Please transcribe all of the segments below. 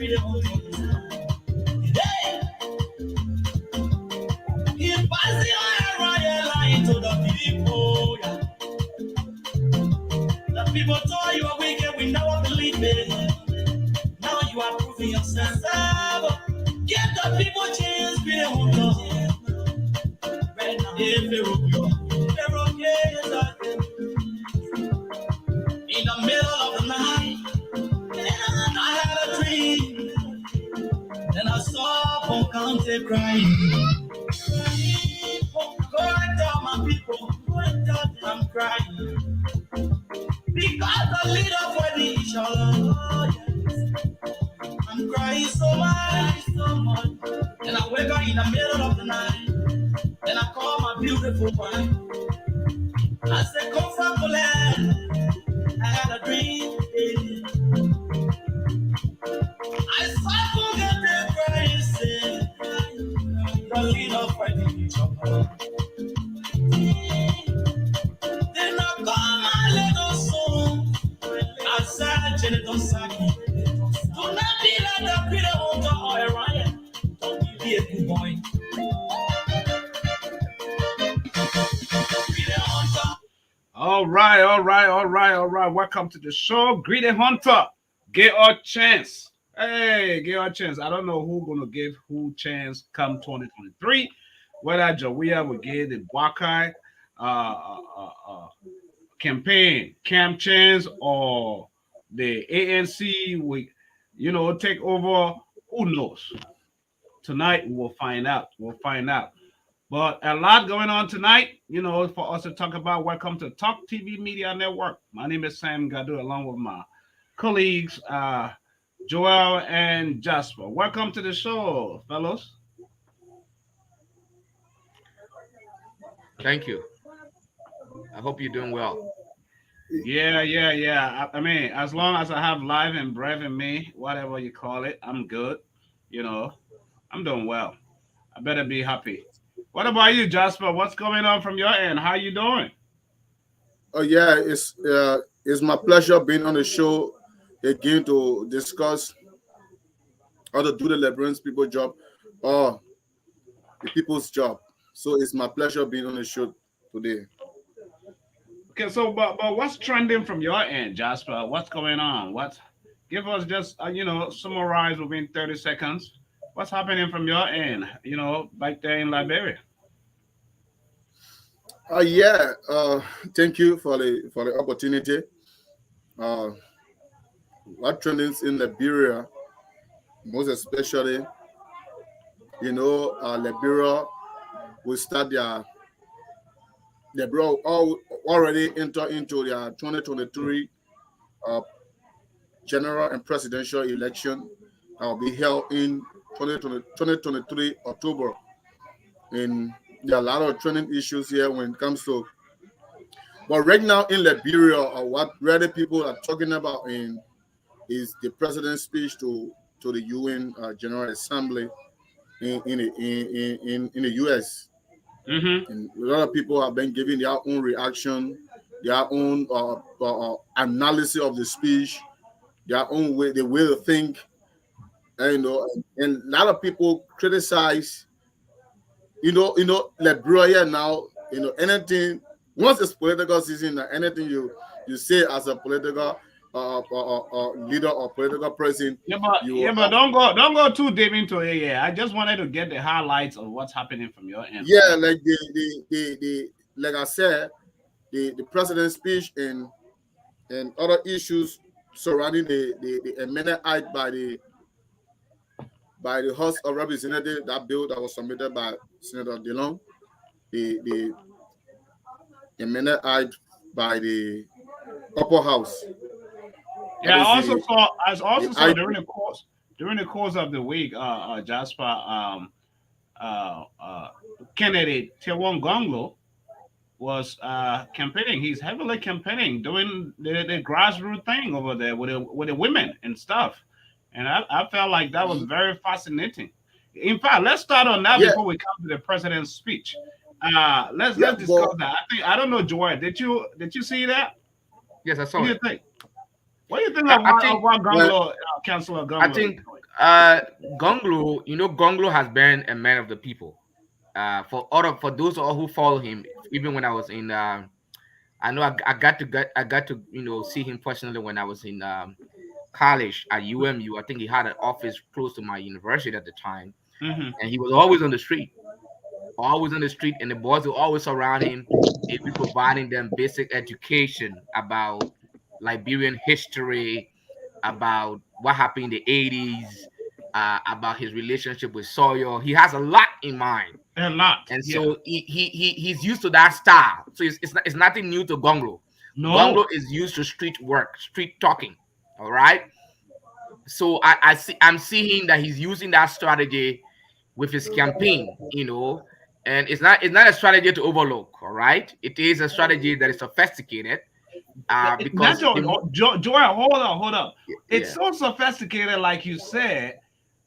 Hey, he passed the royal line to the people. Yeah. The people told you are wicked, we never believe it. Now you are proving yourself. Get the people chance, be the hunter. Right now, if they rock you, in the middle of the night, I had a dream. Then I saw Pocahontas crying. Going down, my people, going down, I'm crying. Because the leader for the Ishala. I'm crying so much, so much. And I wake up in the middle of the night. Then I call my beautiful wife. I said, come from the land. I had a dream. I saw Pocahontas crying, saying, the leader for the Ishala. Then I call my little son. I said, Jenny Saki. Do not be like the pretty hunter or a riot. Don't be a good boy. Pretty hunter. All right. Welcome to the show. Greedy Hunter. Get our chance. Hey, get our chance. I don't know who's gonna give who chance come 2023. Whether Weah will give the Wakai campaign camp chance or the ANC will, take over. Who knows? Tonight we'll find out. But a lot going on tonight, for us to talk about. Welcome to Talk TV Media Network. My name is Sam Gadu, along with my colleagues, Joel and Jasper. Welcome to the show, fellows. Thank you. I hope you're doing well. Yeah. I mean, as long as I have life and breath in me, whatever you call it, I'm good. I'm doing well. I better be happy. What about you, Jasper? What's going on from your end? How you doing? Oh yeah, it's my pleasure being on the show again to discuss how to do the Liberians people job or the people's job. So it's my pleasure being on the show today. Okay, so but what's trending from your end, Jasper? What's going on? Give us just summarize within 30 seconds. What's happening from your end? Back there in Liberia. Yeah. Thank you for the opportunity. What trendings in Liberia, most especially, Liberia will start Liberia already enter into their 2023 general and presidential election that will be held in 2023 October. And there are a lot of trending issues here when it comes to. But right now in Liberia, what really people are talking about is the president's speech to the UN General Assembly in the US. Mm-hmm. And a lot of people have been giving their own reaction, their own analysis of the speech, their own way, the way to think. And a lot of people criticize, Liberia now, anything, once it's political season, anything you say as a political leader or political person. But don't go too deep into it. Yeah, I just wanted to get the highlights of what's happening from your end. Yeah, like the like I said, the president's speech and other issues surrounding the amendment act by the House of Representatives, that bill that was submitted by Senator DeLong, the amendment act by the upper house. Yeah, I also saw during the course of the week, Jasper, candidate Tewon Gonglo was campaigning. He's heavily campaigning, doing the grassroots thing over there with the women and stuff. And I felt like that was very fascinating. In fact, let's start on that before we come to the president's speech. Let's discuss that. I don't know, Joy. Did you see that? Yes, I saw What do it. you think? What do you think of what Gonglo, Councilor Gonglo? Uh, Gonglu, Gonglu has been a man of the people. For those all who follow him, even when I was in, I know I got to see him personally when I was in college at UMU. I think he had an office close to my university at the time, Hmm. and he was always on the street, and the boys were always around him. He'd be providing them basic education about Liberian history, about what happened in the 80s, about his relationship with Sawyer. He has a lot in mind. A lot. And Yeah. so he's used to that style. So it's nothing new to Gonglo. No. Gonglo is used to street work, street talking. All right. So I'm seeing that he's using that strategy with his campaign, and it's not a strategy to overlook. All right. It is a strategy that is sophisticated. Not Because Joel, hold up. It's yeah. so sophisticated, like you said,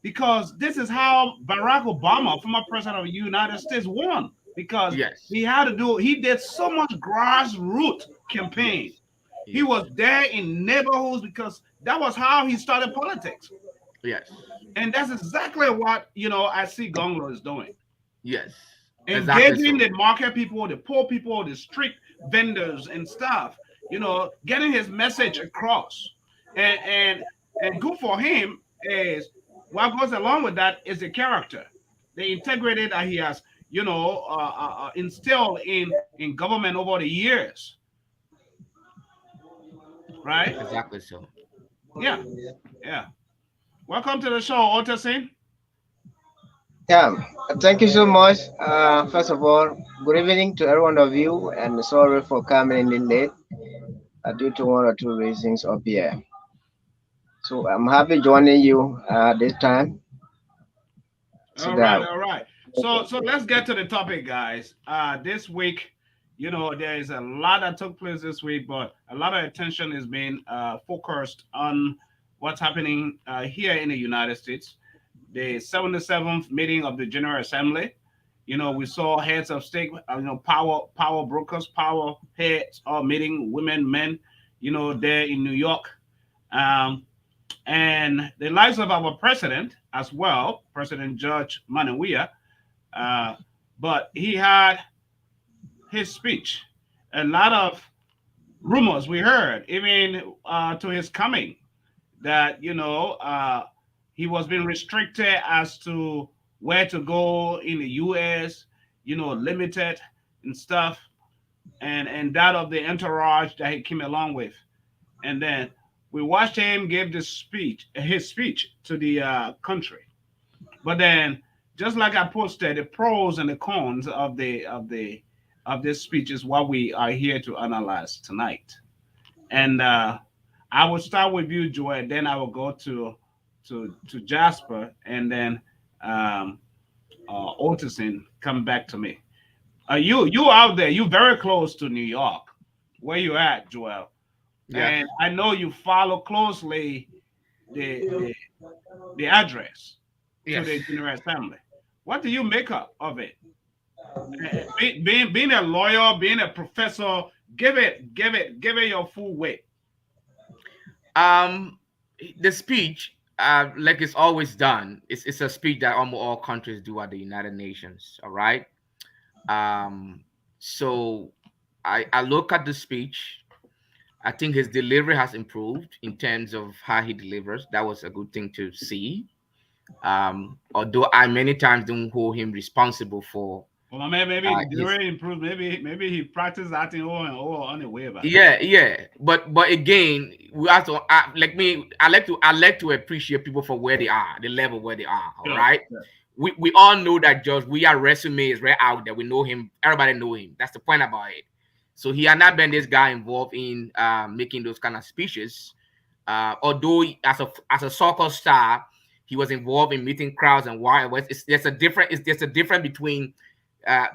because this is how Barack Obama, former president of the United States, won. Because Yes. he did so much grassroots campaign. Yes. He Yes. was there in neighborhoods because that was how he started politics. Yes. And that's exactly what I see Gonglo is doing. Yes. Exactly Engaging so. the market people, the poor people, the street vendors and stuff, getting his message across. And good for him is what goes along with that is the character, the integrity that he has, instilled in government over the years, right? Exactly so. Yeah, yeah. Welcome to the show, Otasin. Yeah, thank you so much. First of all, good evening to every one of you, and sorry for coming in late due to one or two reasons up here. So I'm happy joining you this time. Sit All right, down. all right. So let's get to the topic, guys. This week, there is a lot that took place this week, but a lot of attention is being focused on what's happening here in the United States. The 77th meeting of the General Assembly. We saw heads of state, power brokers, power heads, all meeting, women, men, there in New York. Um, and the lives of our president as well, President George Weah. Uh, but he had his speech. A lot of rumors we heard, even to his coming, that he was being restricted as to where to go in the U.S. Limited and stuff, and that of the entourage that he came along with. And then we watched him give his speech to the country. But then, just like I posted, the pros and the cons of this speech is what we are here to analyze tonight. And I will start with you, Joy. Then I will go to Jasper, and then um, Otison come back to me. You out there? You very close to New York. Where you at, Joel? Yes. And I know you follow closely the the address to Yes. the General Assembly. What do you make up of it? Being a lawyer, being a professor, give it your full weight. Um, the speech, like it's always done, it's a speech that almost all countries do at the United Nations. All right. Um, so I look at the speech. I think his delivery has improved in terms of how he delivers. That was a good thing to see. Although I many times don't hold him responsible for Well, maybe the his. way improved. Maybe he practiced acting over and over on the way about. Yeah, yeah, but again, we have to I like to appreciate people for where they are, the level where they are. All Sure, right, sure. we all know that George. We are resume is right out there. We know him. Everybody know him. That's the point about it. So he had not been this guy involved in making those kind of speeches. Although as a soccer star, he was involved in meeting crowds and why. There's a difference between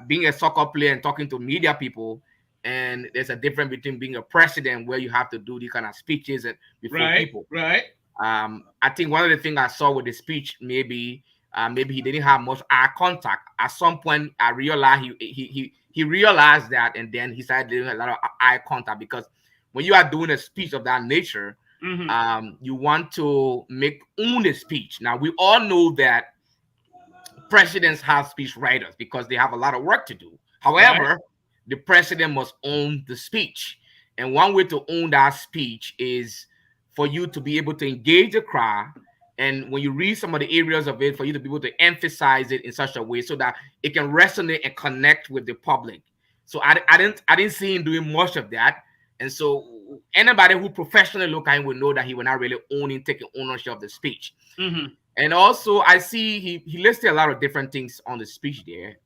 being a soccer player and talking to media people, and there's a difference between being a president where you have to do these kind of speeches and before Right, people. right. I think one of the things I saw with the speech, maybe he didn't have much eye contact. At some point, I realized he realized that, and then he started doing a lot of eye contact because when you are doing a speech of that nature, Mm-hmm. You want to make own a speech. Now we all know that presidents have speech writers because they have a lot of work to do. Right. However, the president must own the speech. And one way to own that speech is for you to be able to engage the crowd. And when you read some of the areas of it, for you to be able to emphasize it in such a way so that it can resonate and connect with the public. So I didn't see him doing much of that. And so anybody who professionally look at him will know that he will not really taking ownership of the speech. Mm-hmm. And also, I see he listed a lot of different things on the speech there.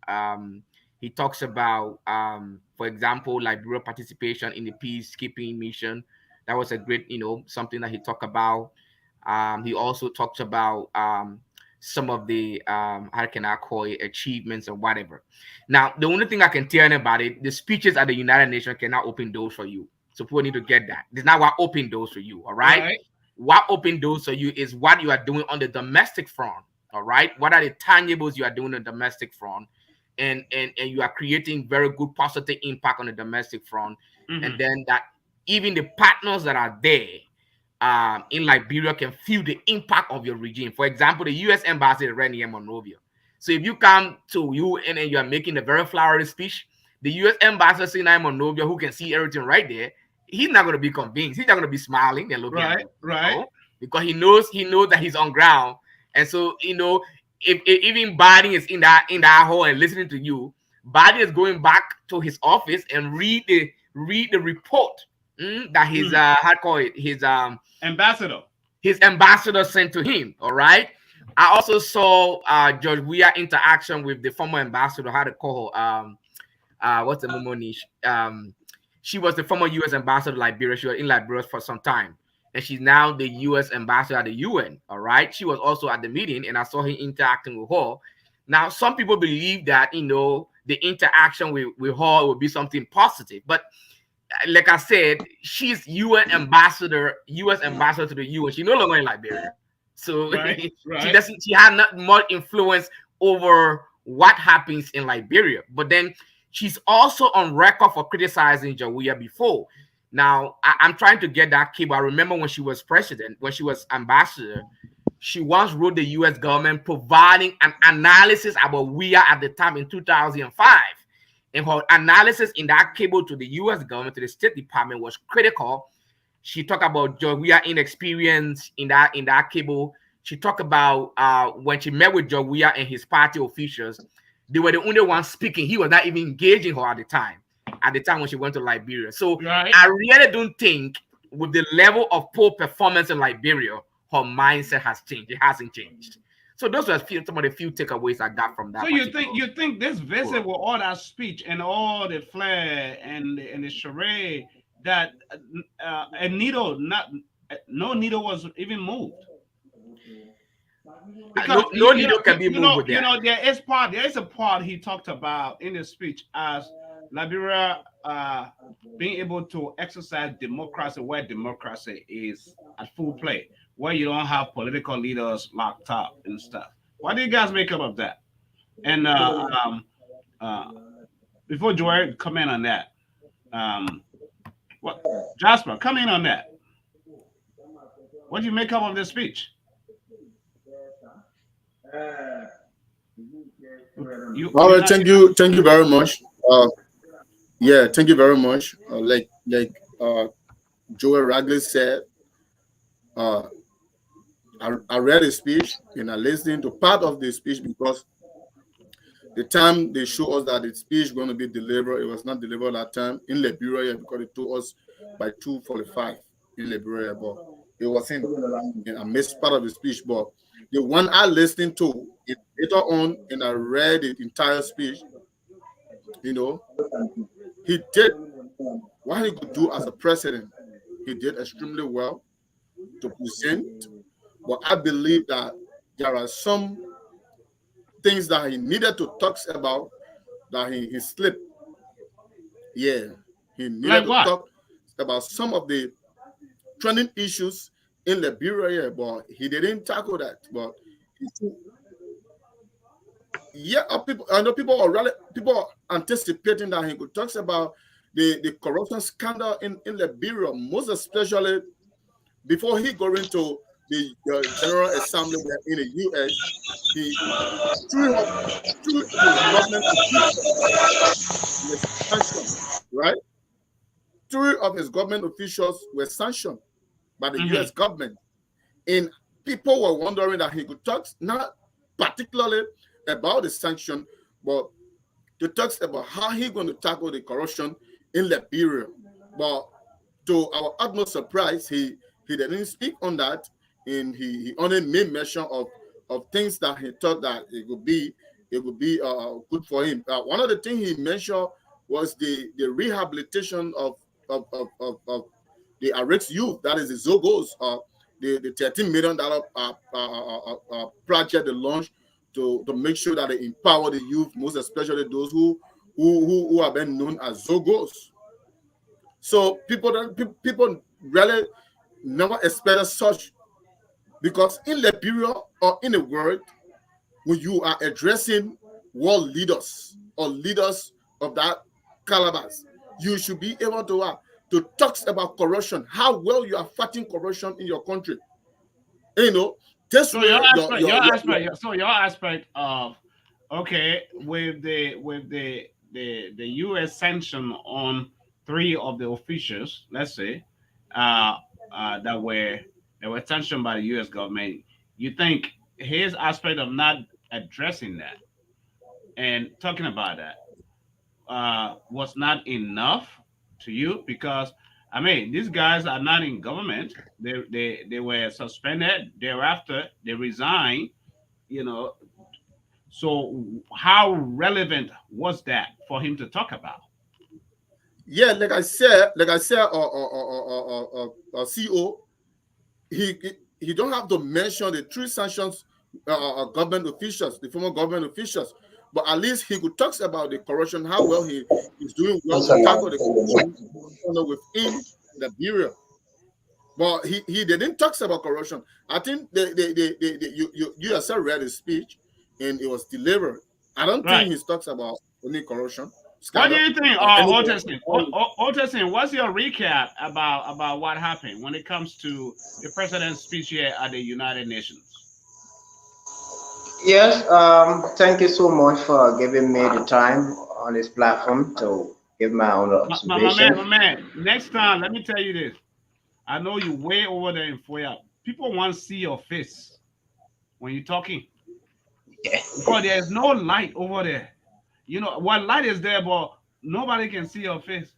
He talks about, for example, Liberia participation in the peacekeeping mission. That was a great, something that he talked about. He also talks about some of the how can I call it, achievements or whatever. Now, the only thing I can tell you about it, the speeches at the United Nations cannot open doors for you. So people need to get that. It's not what open doors for you, all right? Right. What open doors for you is what you are doing on the domestic front. All right. What are the tangibles you are doing on the domestic front? And you are creating very good positive impact on the domestic front. Mm-hmm. And then that even the partners that are there in Liberia can feel the impact of your regime. For example, the US embassy right near Monrovia. So if you come to UN and you are making a very flowery speech, the US ambassador in Monrovia, who can see everything right there, he's not going to be convinced. He's not going to be smiling and looking at Right. you, Right. because he knows that he's on ground. And so if even Biden is in that hole and listening to you, Biden is going back to his office and read the report that his how to call it Ambassador. his ambassador sent to him. All right. I also saw George Weah interaction with the former ambassador. How to call her? What's the woman? She was the former U.S. ambassador to Liberia. She was in Liberia for some time, and she's now the U.S. ambassador at the UN. All right. She was also at the meeting, and I saw him interacting with her. Now, some people believe that the interaction with her will be something positive, but like I said, she's UN ambassador, U.S. ambassador to the UN. She's no longer in Liberia, so Right. she Right. doesn't. She had not much influence over what happens in Liberia. But then she's also on record for criticizing Jawia before. Now I'm trying to get that cable. I remember when she was president, when she was ambassador, she once wrote the U.S. government providing an analysis about Weah at the time in 2005. And her analysis in that cable to the U.S. government, to the State Department, was critical. She talked about Jawia inexperience in that cable. She talked about when she met with Jawia and his party officials, they were the only ones speaking. He was not even engaging her at the time. At the time when she went to Liberia, so Right. I really don't think with the level of poor performance in Liberia, her mindset has changed. It hasn't changed. So those are some of the few takeaways I got from that. So you think this visit with all that speech and all the flair and the charade that a needle not no needle was even moved because no needle can be moved with that. there is a part he talked about in the speech as Liberia being able to exercise democracy where democracy is at full play, where you don't have political leaders locked up and stuff. What do you guys make up of that? And uh, before Joy comment on that, what Jasper, come in on that. What do you make up of this speech? All right, thank you very much. Yeah, thank you very much. Like Joel Ragley said, uh, I read his speech and I listened to part of the speech because the time they show us that the speech going to be delivered, it was not delivered that time in Liberia because it told us by 2:45 in Liberia, but it was in I missed part of the speech. But the one I listened to it later on and I read the entire speech, you know, he did what he could do as a president. He did extremely well to present, but I believe that there are some things that he needed to talk about that he slipped. Yeah, he needed Like to what? talk about some of the trending issues in Liberia, yeah, but he didn't tackle that. But yeah, people, I know people are anticipating that he could talk about the corruption scandal in Liberia, most especially before he got into the General Assembly in the U.S., he through his government officials were sanctioned, right? Three of his government officials were sanctioned by the Mm-hmm. U.S. government, and people were wondering that he could talk not particularly about the sanction, but to talk about how he going to tackle the corruption in Liberia. But to our utmost surprise, he didn't speak on that, and he only made mention of things that he thought that it would be good for him. One of the things he mentioned was the rehabilitation of the Arex youth, that is the Zogos, the $13 million project they launched to make sure that they empower the youth, most especially those who have been known as Zogos. So people really never expected such, because in Liberia or in the world, when you are addressing world leaders or leaders of that calibers, you should be able to talk about corruption, how well you are fighting corruption in your country. You know, this So way your aspect of, okay, with the U.S. sanction on three of the officials, let's say, uh, that were sanctioned by the U.S. government. You think his aspect of not addressing that and talking about that was not enough to you? Because I mean, these guys are not in government. They were suspended. Thereafter, they resigned. You know, so how relevant was that for him to talk about? yeah, like I said, CO, he don't have to mention the three sanctions government officials, the former government officials, but at least he could talk about the corruption, how well he is doing well to tackle the corruption within the bureau. But he didn't talk about corruption. I think you yourself read his speech and it was delivered. I don't think Right. he talks about any corruption, What do scandal, you think, or any. Otesin? Otesin, what's your recap about what happened when it comes to the president's speech here at the United Nations? Yes, thank you so much for giving me the time on this platform to give my own observation. My man. Next time, let me tell you this. I know you way over there in Foya. People want to see your face when you're talking because there is no light over there. You know what light is there, but nobody can see your face.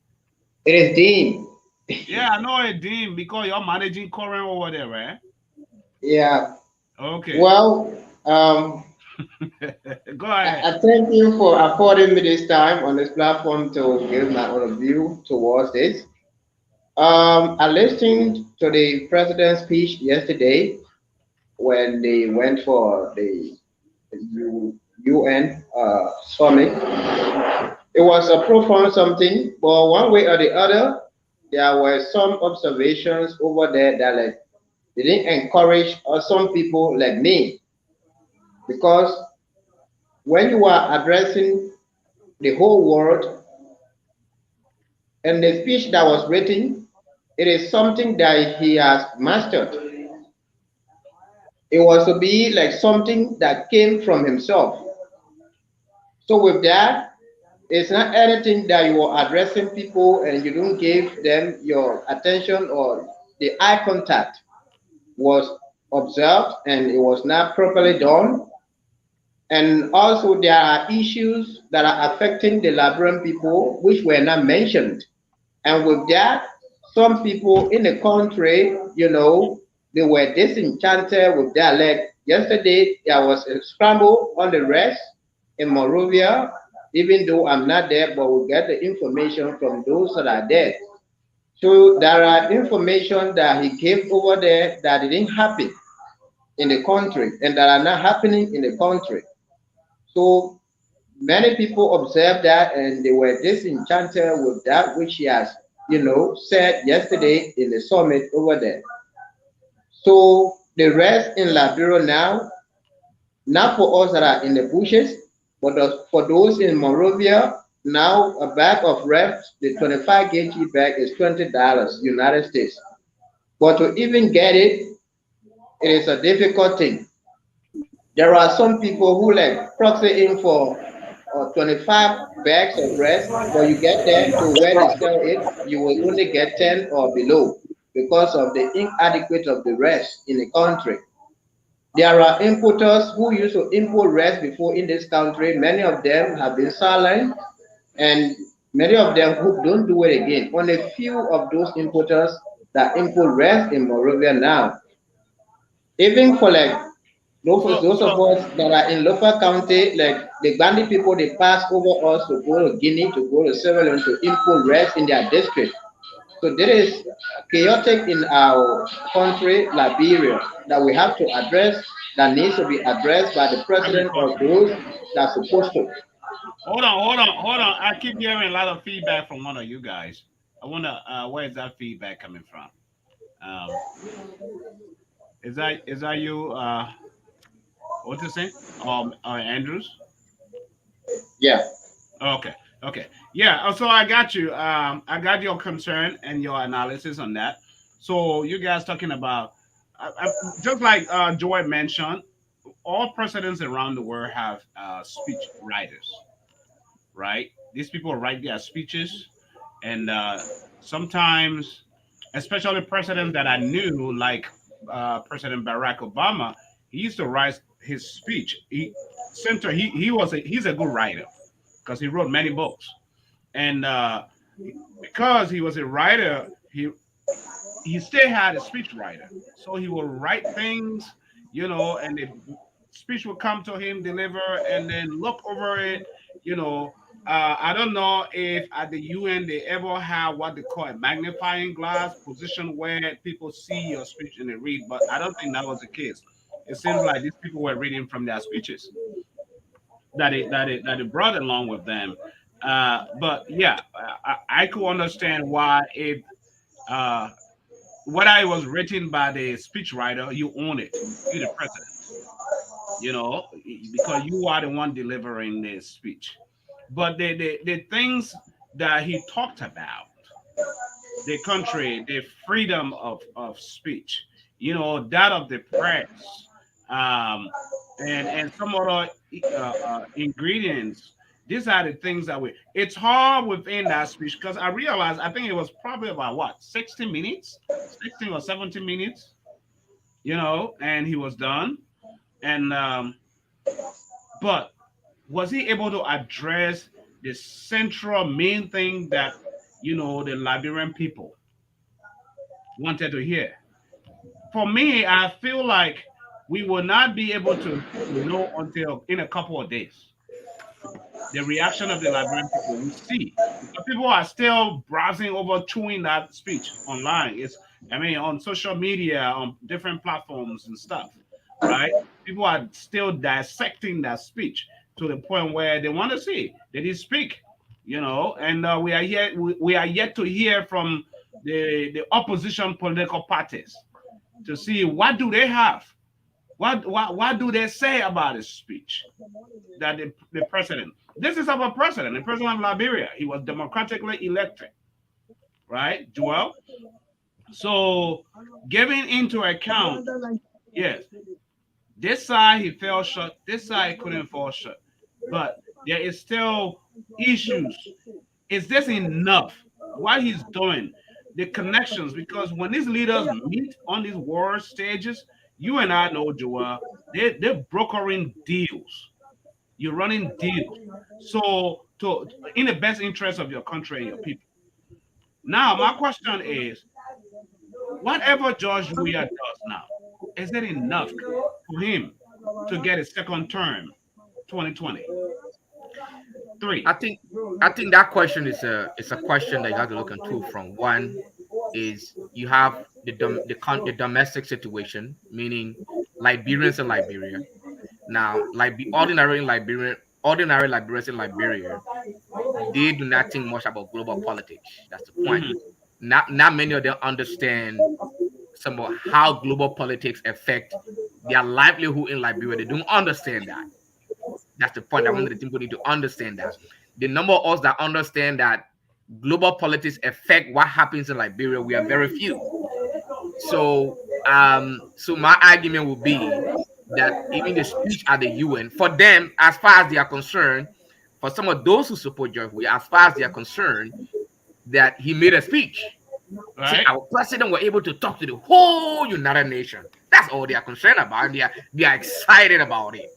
It is Dean. Yeah, I know it, Dean, because you're managing current over there, right? Yeah. Okay. Well, Go ahead. I thank you for affording me this time on this platform to give my own view towards this. I listened to the president's speech yesterday when they went for the UN summit. It was a profound something, but one way or the other, there were some observations over there that like, they didn't encourage some people like me, because when you are addressing the whole world and the speech that was written, it is something that he has mastered. It was to be like something that came from himself. So with that, it's not anything that you are addressing people and you don't give them your attention, or the eye contact was observed and it was not properly done. And also there are issues that are affecting the Liberian people which were not mentioned. And with that, some people in the country, they were disenchanted with that. Like yesterday, there was a scramble on the rest in Morovia, even though I'm not there, but we get the information from those that are there. So there are information that he gave over there that didn't happen in the country and that are not happening in the country. So many people observed that and they were disenchanted with that which he has, said yesterday in the summit over there. So the rest in Liberia now, not for us that are in the bushes, but for those in Morovia, now a bag of reps, the 25 kg bag is $20 United States. But to even get it, it is a difficult thing. There are some people who like proxy in for 25 bags of rice, but you get there to where they sell it, you will only get 10 or below because of the inadequate of the rice in the country. There are importers who used to import rice before in this country. Many of them have been silent, and many of them who don't do it again. Only few of those importers that import rice in Moravia now. Even for like So those of so us that are in local county, like the Bandi people, they pass over us to go to Guinea, to go to Sierra Leone to import rice in their district. So there is chaotic in our country, Liberia, that we have to address, that needs to be addressed by the president or agriculture. those that are supposed to. Hold on. I keep hearing a lot of feedback from one of you guys. I wonder where is that feedback coming from? Um, is that you? What to say? Andrews. Yeah. Okay. Okay. Yeah. So I got you. I got your concern and your analysis on that. So you guys talking about just like Joy mentioned, all presidents around the world have speech writers, right? These people write their speeches, and sometimes, especially presidents that I knew, like President Barack Obama, he used to write his speech. He's a good writer because he wrote many books, and because he was a writer, he still had a speech writer, so he would write things, and the speech would come to him, deliver, and then look over it. You know, I don't know if at the UN they ever have what they call a magnifying glass position where people see your speech and they read, but I don't think that was the case. It seems like these people were reading from their speeches that it brought along with them. But yeah, I could understand why if uh, whether it was written by the speechwriter, you own it. You're the president, because you are the one delivering the speech. But the things that he talked about, the country, the freedom of speech, that of the press, um, and some other ingredients. These are the things that it's hard within that speech because I realized I think it was probably about what 60 minutes, 16 or 17 minutes, and he was done. And but was he able to address the central main thing that the Liberian people wanted to hear? For me, I feel like we will not be able to know until in a couple of days the reaction of the Liberian people. We see because people are still browsing over, chewing that speech online. On social media, on different platforms and stuff, right? People are still dissecting that speech to the point where they want to see did he speak, and we are yet to hear from the opposition political parties to see what do they have, what do they say about his speech that the president. This is our president, the president of Liberia. He was democratically elected, right, Joel? So, giving into account, yes, this side he fell short, this side he couldn't fall short, but there is still issues. Is this enough? What he's doing, the connections, because when these leaders meet on these world stages, you and I know, Joel, they're brokering deals. You're running deals. So to in the best interest of your country and your people. Now, my question is, whatever George Weah does now, is it enough for him to get a second term, 2023? I think I think that question is a question that you have to look into. From one is you have the domestic situation, meaning Liberians in Liberia. Now, like the ordinary Liberians in Liberia, they do not think much about global politics. That's the point. Hmm. Not many of them understand some of how global politics affect their livelihood in Liberia. They don't understand that. That's the point. I wanted the people need to understand that. The number of us that understand that global politics affect what happens in Liberia, we are very few. So my argument would be that even the speech at the UN, for them, as far as they are concerned, for some of those who support George Weah, as far as they are concerned, that he made a speech. See, Right. our president were able to talk to the whole United Nations. That's all they are concerned about. They are excited about it.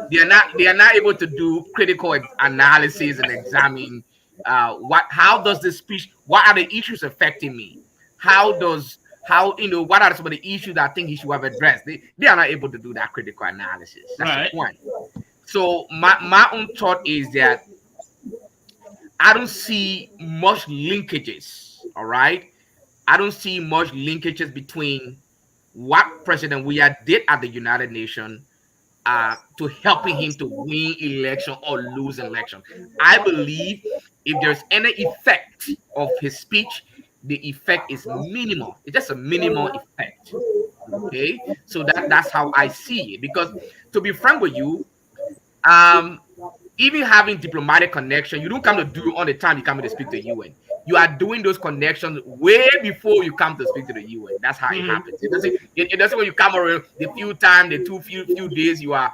They are not able to do critical analysis and examine how does this speech, what are the issues affecting me, what are some of the issues that I think he should have addressed. They are not able to do that critical analysis. That's the Right. point. So my own thought is that I don't see much linkages. All right, I don't see much linkages between what President Weah did at the United Nations to helping him to win election or lose election. I believe if there's any effect of his speech, the effect is minimal. It's just a minimal effect. Okay, so that's how I see it. Because to be frank with you, um, even having diplomatic connection, you don't come to do all the time you come to speak to UN. You are doing those connections way before you come to speak to the UN. That's how it Mhm. happens. It doesn't when you come around the few times, the few days you are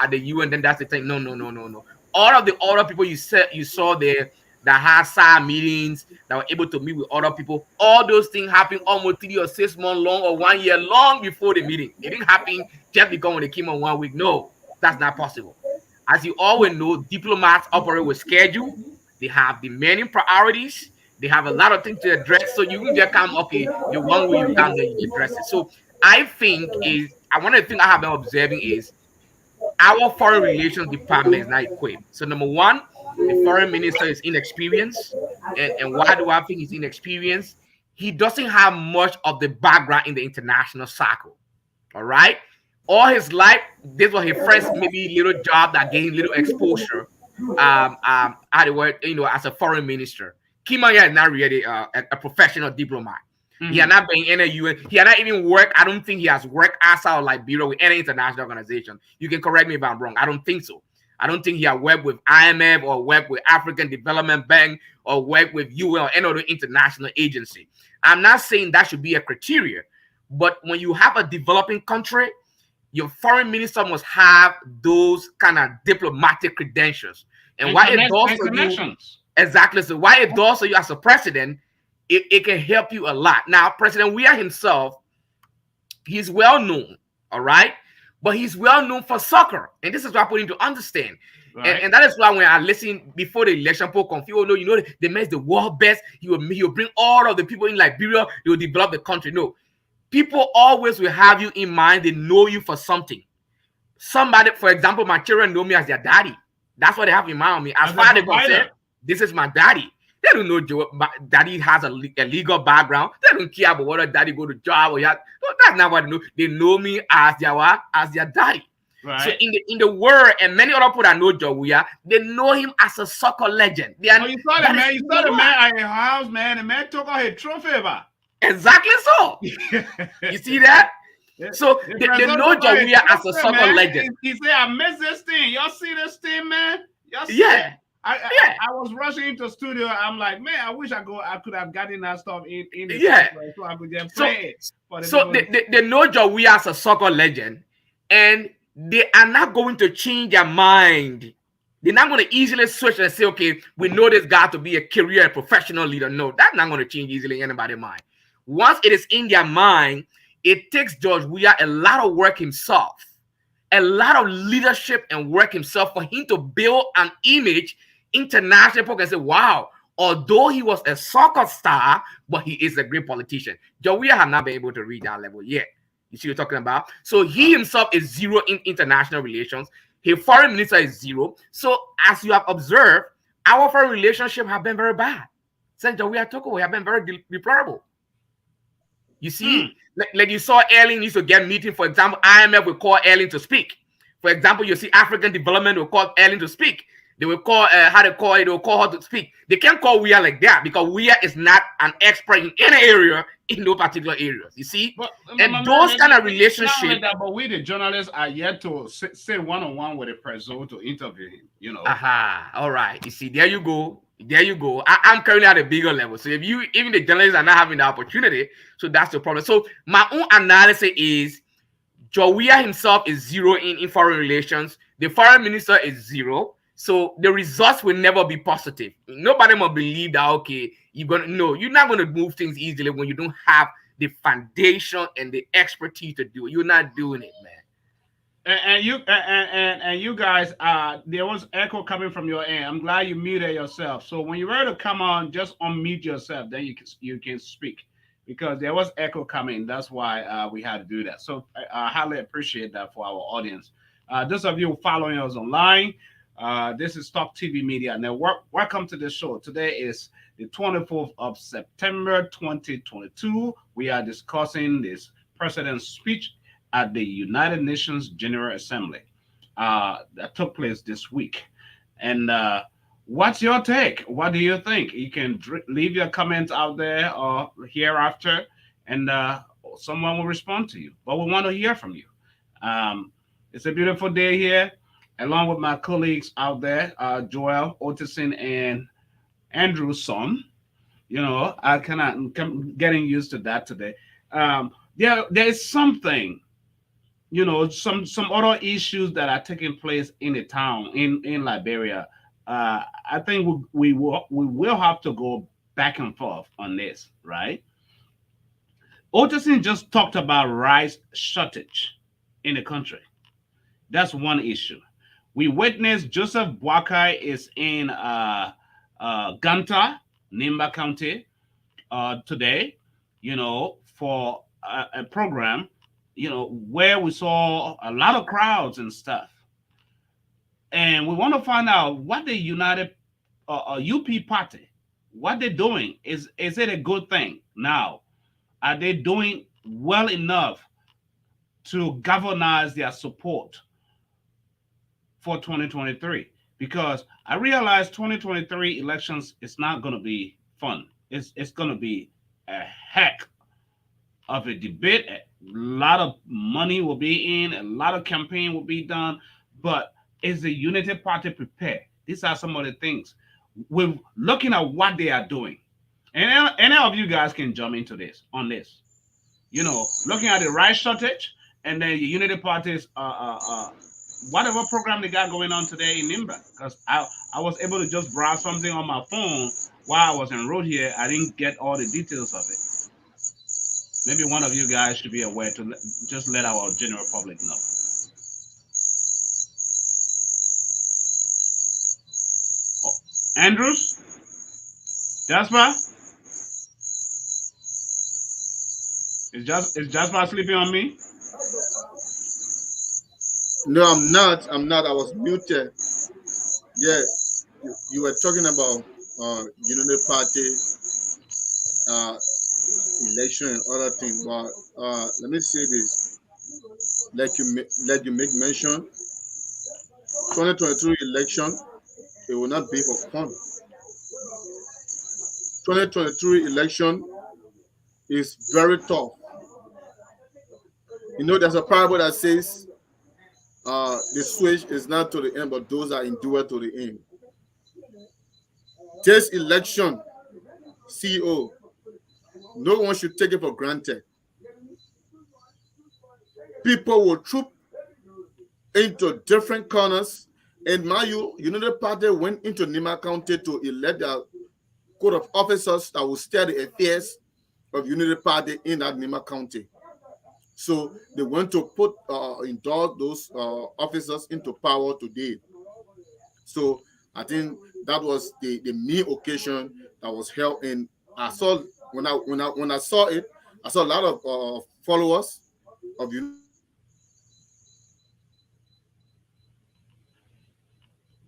at the UN, then that's the thing. No, no, no, no, no. All of the other people you saw there that had side meetings, that were able to meet with other people, all those things happen almost 3 or 6 months long or 1 year long before the meeting. It didn't happen just because when they came on 1 week. No, that's not possible. As you always know, diplomats operate with schedule. They have demanding priorities. They have a lot of things to address. So you can just come, okay, the 1 week you come there, you address it. So I think one of the things I have been observing is our foreign relations department is not equipped. So number one, the foreign minister is inexperienced. And why do I think he's inexperienced? He doesn't have much of the background in the international circle. All right. All his life, this was his first maybe little job that gave him little exposure. How the word, as a foreign minister. Kimaya is not really a professional diplomat. He had Mhm. not been in a UN. He had not even worked. I don't think he has worked outside of Liberia with any international organization. You can correct me if I'm wrong. I don't think so. I don't think he had worked with IMF or worked with African Development Bank or worked with UN or any other international agency. I'm not saying that should be a criteria, but when you have a developing country, your foreign minister must have those kind of diplomatic credentials. And And what it does and for you, connections. exactly. So why it does for you as a president, it can help you a lot. Now, President Weah himself, he's well known, all right? But he's well known for soccer. And this is what I put him to understand. Right. And that is why when I listen before the election poll confused, oh no, the man's the world best. He will bring all of the people in Liberia, they will develop the country. No. People always will have you in mind, they know you for something. Somebody, for example, my children know me as their daddy. That's what they have in mind of me. As As a far as they're provider. concerned, this is my daddy. They don't know daddy has a legal background. They don't care about whether daddy go to job or no, that's not what they know. They know me as their daddy. So Right. in the world, and many other people that know Joe Weah, they know him as a soccer legend. Oh, you saw the man. You saw the man at your house, man. The man took out his trophy, ba. Exactly so. You see that? So they know Joe Weah as a soccer legend. He said, "I miss this thing. Y'all see this thing, man? Y'all see Yeah. it?" I was rushing into studio. I'm like, man, I wish I could have gotten that stuff in the software so I could just play it. So they know Joe Weah as a soccer legend, and they are not going to change their mind. They're not going to easily switch and say, okay, we know this guy to be a career and professional leader. No, that's not going to change easily in anybody's mind. Once it is in their mind, it takes George Weah a lot of work himself, a lot of leadership and work himself for him to build an image international. People can say, wow, although he was a soccer star, but he is a great politician. George Weah has not been able to reach that level yet. You see what I'm talking about? So he himself is zero in international relations. His foreign minister is zero. So as you have observed, our foreign relationship have been very bad. Since George Weah took over, have been very deplorable. You see, like you saw Erling used to get meeting. For example, IMF will call Erling to speak. For example, you see African Development will call Erling to speak. They will call how they call it. They will call her to speak. They can't call Weah like that because Weah is not an expert in any area in no particular areas. You see, and those kind of relationships. But we the journalists are yet to sit one-on-one with the president to interview him. All right. You see, there you go. There you go. I'm currently at a bigger level. So if you, even the journalists are not having the opportunity, so that's the problem. So my own analysis is Weah himself is zero in foreign relations. The foreign minister is zero. So the results will never be positive. Nobody will believe that, okay, you're gonna no, you're not gonna move things easily when you don't have the foundation and the expertise to do it. You're not doing it, man. And you guys, there was echo coming from your end. I'm glad you muted yourself. So when you're ready to come on, just unmute yourself. Then you can speak because there was echo coming. That's why we had to do that. So I highly appreciate that for our audience. Those of you following us online, this is Talk TV Media Network. Welcome to the show. Today is the 24th of September 2022. We are discussing this president's speech at the United Nations General Assembly that took place this week. And what's your take? What do you think? You can leave your comments out there or hereafter, and someone will respond to you. But we want to hear from you. It's a beautiful day here, along with my colleagues out there, Joel, Otison, and Andrew's son. I cannot getting used to that today. There is something, some other issues that are taking place in the town in Liberia. I think we will have to go back and forth on this, right? Otison just talked about rice shortage in the country. That's one issue. We witnessed Joseph Boakai is in Ganta, Nimba County, today, for a program, where we saw a lot of crowds and stuff. And we want to find out what the United UP party, what they're doing. Is it a good thing now? Are they doing well enough to galvanize their support for 2023? Because I realize 2023 elections is not going to be fun. It's going to be a heck of a debate. A lot of money will be in, a lot of campaign will be done. But is the Unity Party prepared? These are some of the things. We're looking at what they are doing. And any of you guys can jump into this on this. Looking at the rice shortage and then the Unity Party's whatever program they got going on today in Nimba. Because I was able to just browse something on my phone while I was en route here. I didn't get all the details of it. Maybe one of you guys should be aware to just let our general public know. Oh, Andrews? Jasper? Is Jasper sleeping on me? No, I'm not. I was muted. Yeah, you were talking about Unity Party uh, election and other things, but let me say this: let you make mention. 2023 election, it will not be for fun. 2023 election is very tough. There's a parable that says the switch is not to the end, but those that endure to the end. This election, CEO, no one should take it for granted. People will troop into different corners. And Unity Party went into Nima County to elect their code of officers that will steer the affairs of Unity Party in that Nima County. So they went to indulge those officers into power today. So I think that was the main occasion that was held. And I saw when I saw it, I saw a lot of followers of Unity.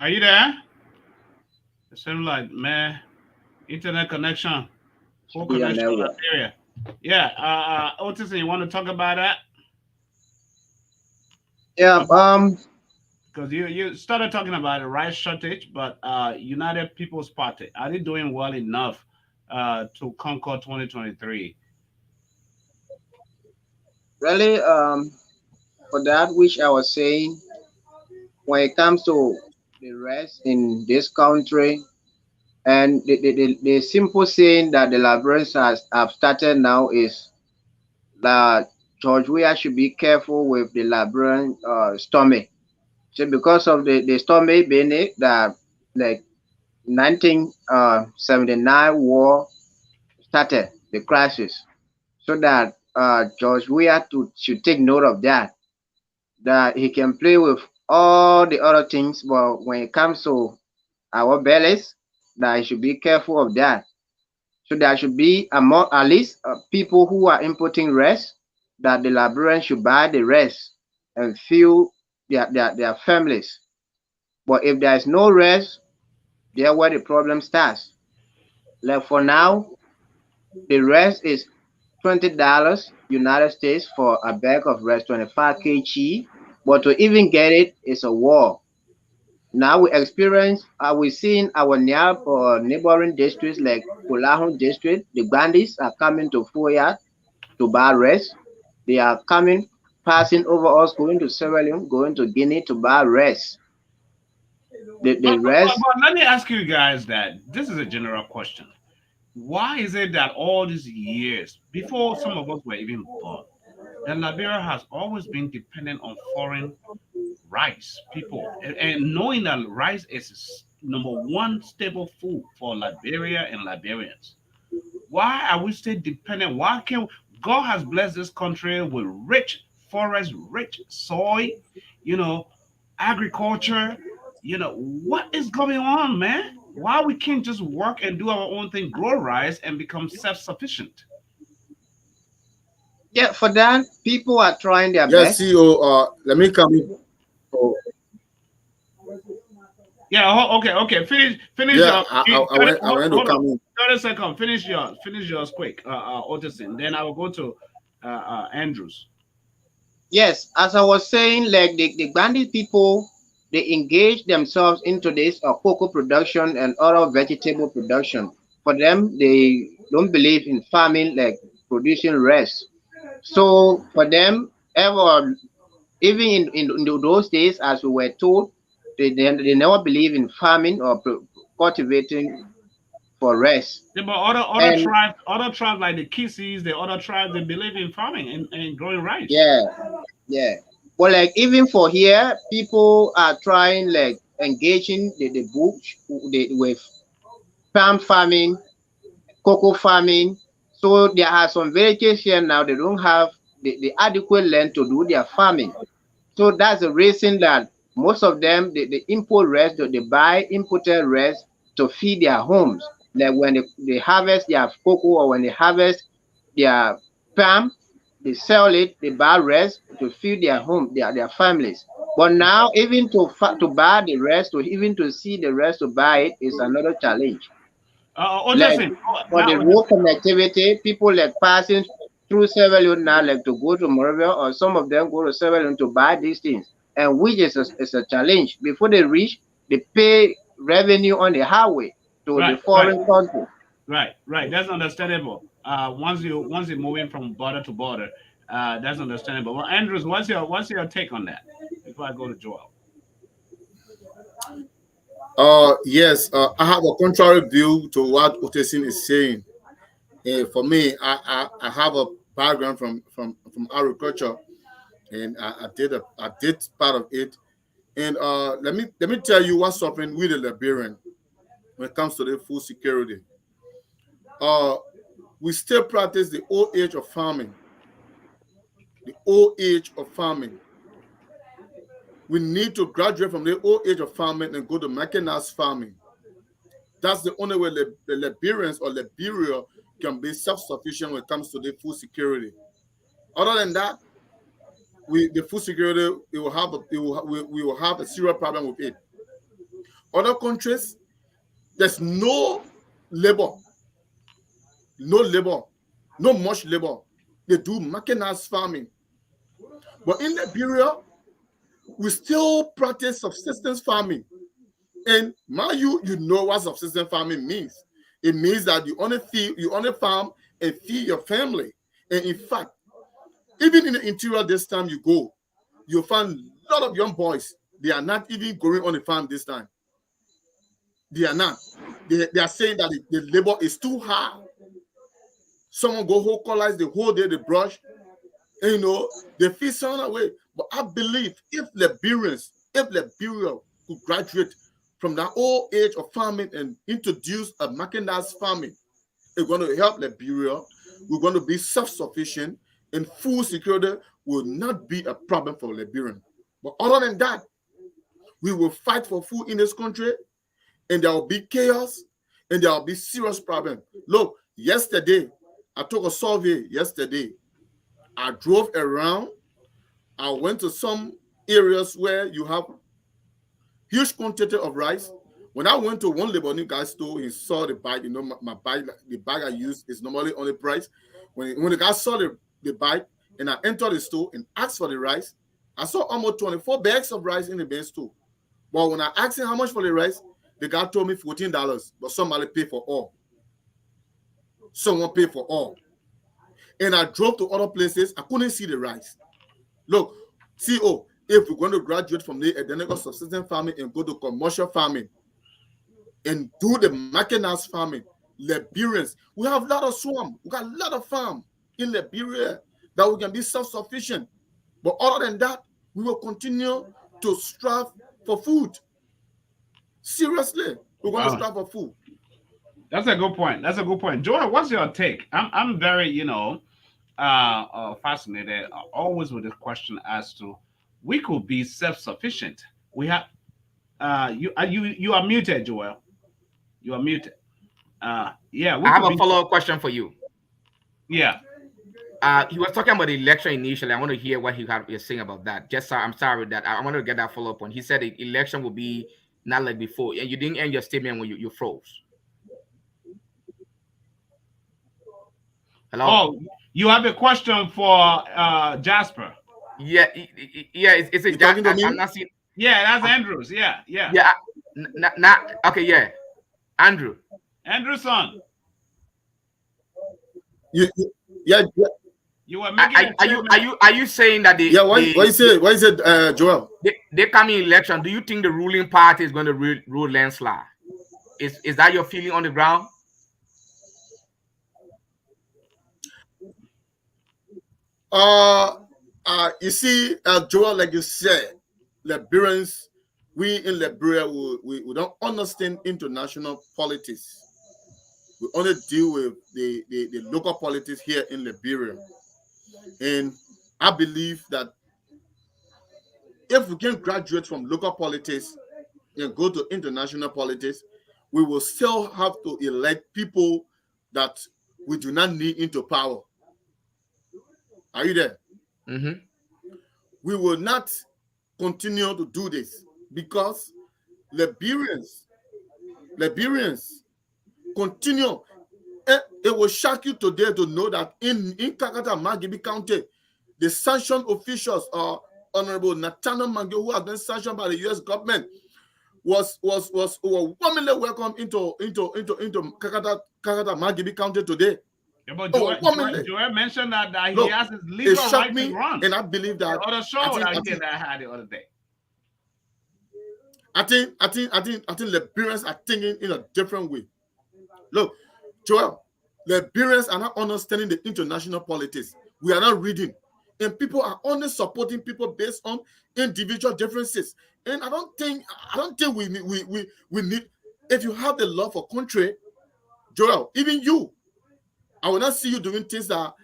Are you there? It seems like, man, internet connection, poor Be on connection that in way. that area. Yeah, Otis, you want to talk about that? Yeah. Because you started talking about a rice shortage, but United People's Party, are they doing well enough to conquer 2023? Really. For that which I was saying, when it comes to the rest in this country, And the simple saying that the Liberians have started now is that George Weah should be careful with the Liberian stomach. So because of the stomach being it, that like 1979 war started the crisis, so that George Weah should take note of that. That he can play with all the other things, but when it comes to our bellies, that he should be careful of that. So there should be among at least people who are importing rice, that the Liberians should buy the rice and fuel their families. But if there is no rice, there where the problem starts. Like for now, the rice is $20 United States for a bag of rice, 25 kg. But to even get it is a war. Now we seeing our neighboring districts like Kulahun district, the bandits are coming to Foya to buy rice. They are coming, passing over us, going to Sierra Leone, going to Guinea to buy rice. The rest, But let me ask you guys that this is a general question. Why is it that all these years, before some of us were even born, that Liberia has always been dependent on foreign rice, people, and knowing that rice is number one staple food for Liberia and Liberians? Why are we still dependent? Why can't God has blessed this country with rich forest, rich soil, you know, agriculture? What is going on, man? Why we can't just work and do our own thing, grow rice and become self-sufficient? yeah, for that, people are trying their Yes, best. CEO. Let me come in. Oh, Yeah, okay, okay. Finish yeah, your I went to hold on. come in. 30 seconds. Finish yours quick, Otiston. Then I will go to Andrews. Yes, as I was saying, like the bandit people, they engage themselves into this cocoa production and other vegetable production. For them, they don't believe in farming, like producing rice. So for them, even in those days, as we were told, they never believe in farming or cultivating for rice. Yeah, but And other tribes like the Kisses, the other tribes, they believe in farming and growing rice. yeah, yeah. But like even for here, people are trying like engaging the bush with palm farming, cocoa farming. So there are some villages here now they don't have the adequate land to do their farming. So that's the reason that most of them they import rice, they buy imported rice to feed their homes. Like when they harvest their cocoa or when they harvest their palm, they sell it, they buy rice to feed their home, their families. But now even to buy the rest, to even to see the rest to buy it is another challenge. Like Otiston, for the now road connectivity, people like passing through Sierra Leone now, like to go to Morovia, or some of them go to Sierra Leone to buy these things, and which is a challenge. Before they reach, they pay revenue on the highway to the right, right, foreign country. right. That's understandable. Once you're moving from border to border, that's understandable. Well, Andrews, what's your take on that? Before I go to Joel. Yes, I have a contrary view to what Otesin is saying. For me, I have a background from agriculture, and I did part of it. And let me tell you what's suffering with the Liberian when it comes to the food security. Uh, we still practice the old age of farming. The old age of farming. We need to graduate from the old age of farming and go to mechanized farming. That's the only way the Liberians or Liberia can be self-sufficient when it comes to the food security. Other than that, the food security we will have a serious problem with it. Other countries, there's labor, no labor, no much labor. They do mechanized farming. But in Liberia, we still practice subsistence farming. And mind you know what subsistence farming means. It means that you only farm and feed your family. And in fact, even in the interior this time you go, you'll find a lot of young boys. They are not even going on the farm this time. They are not. they are saying that the labor is too hard. Someone go whole colors the whole day, they brush, and, they feel some away. But I believe if Liberia could graduate from that old age of farming and introduce a mechanized farming, it's going to help Liberia. We're going to be self-sufficient, and food security will not be a problem for Liberian. But other than that, we will fight for food in this country, and there will be chaos, and there will be serious problem. Look, yesterday, I took a survey yesterday. I drove around. I went to some areas where you have huge quantity of rice. When I went to one Lebanese guy's store, he saw the bag. My bag, the bag I use is normally on the price. When the guy saw the bag, and I entered the store and asked for the rice, I saw almost 24 bags of rice in the main store. But when I asked him how much for the rice, the guy told me $14. But somebody paid for all. Someone paid for all. And I drove to other places. I couldn't see the rice. Look, CO, if we're going to graduate from the identical subsistence farming and go to commercial farming and do the mechanized farming, Liberians, we have a lot of swamp. We got a lot of farm in Liberia that we can be self-sufficient. But other than that, we will continue to strive for food. Seriously, we're going to strive for food. That's a good point. That's a good point. Joy, what's your take? I'm very, fascinated always with this question as to we could be self-sufficient. We have you are muted, Joel. You are muted. Yeah, I have a follow-up question for you. Yeah. He was talking about the election initially. I want to hear what you're saying about that. I'm sorry that I wanted to get that follow-up on. He said the election will be not like before, and you didn't end your statement when you froze. Hello. Oh, you have a question for Jasper? Yeah, it's a talking to me? I'm not seeing. Yeah, that's Andrews. Yeah. Not okay. Yeah, Andrew. Andrew's son. Yeah. You were making Are you saying that Why is it, Joel? They coming election? Do you think the ruling party is going to rule landslide? Is that your feeling on the ground? You see, Joel, like you said, Liberians, we in Liberia, we don't understand international politics. We only deal with the local politics here in Liberia. And I believe that if we can graduate from local politics and go to international politics, we will still have to elect people that we do not need into power. Are you there? Mm-hmm. We will not continue to do this because Liberians continue. It will shock you today to know that in Kakata Magibi County, the sanctioned officials are Honorable Nathaniel Mange, who has been sanctioned by the U.S. government, was warmly welcome into Kakata Magibi County today. Yeah, but Joel mentioned that he has his legal right to run. And I believe that the other show that I had the other day. I think Liberians are thinking in a different way. Look, Joel, Liberians are not understanding the international politics. We are not reading. And people are only supporting people based on individual differences. And I don't think we need, if you have the love for country, Joel, even you, I will not see you doing things that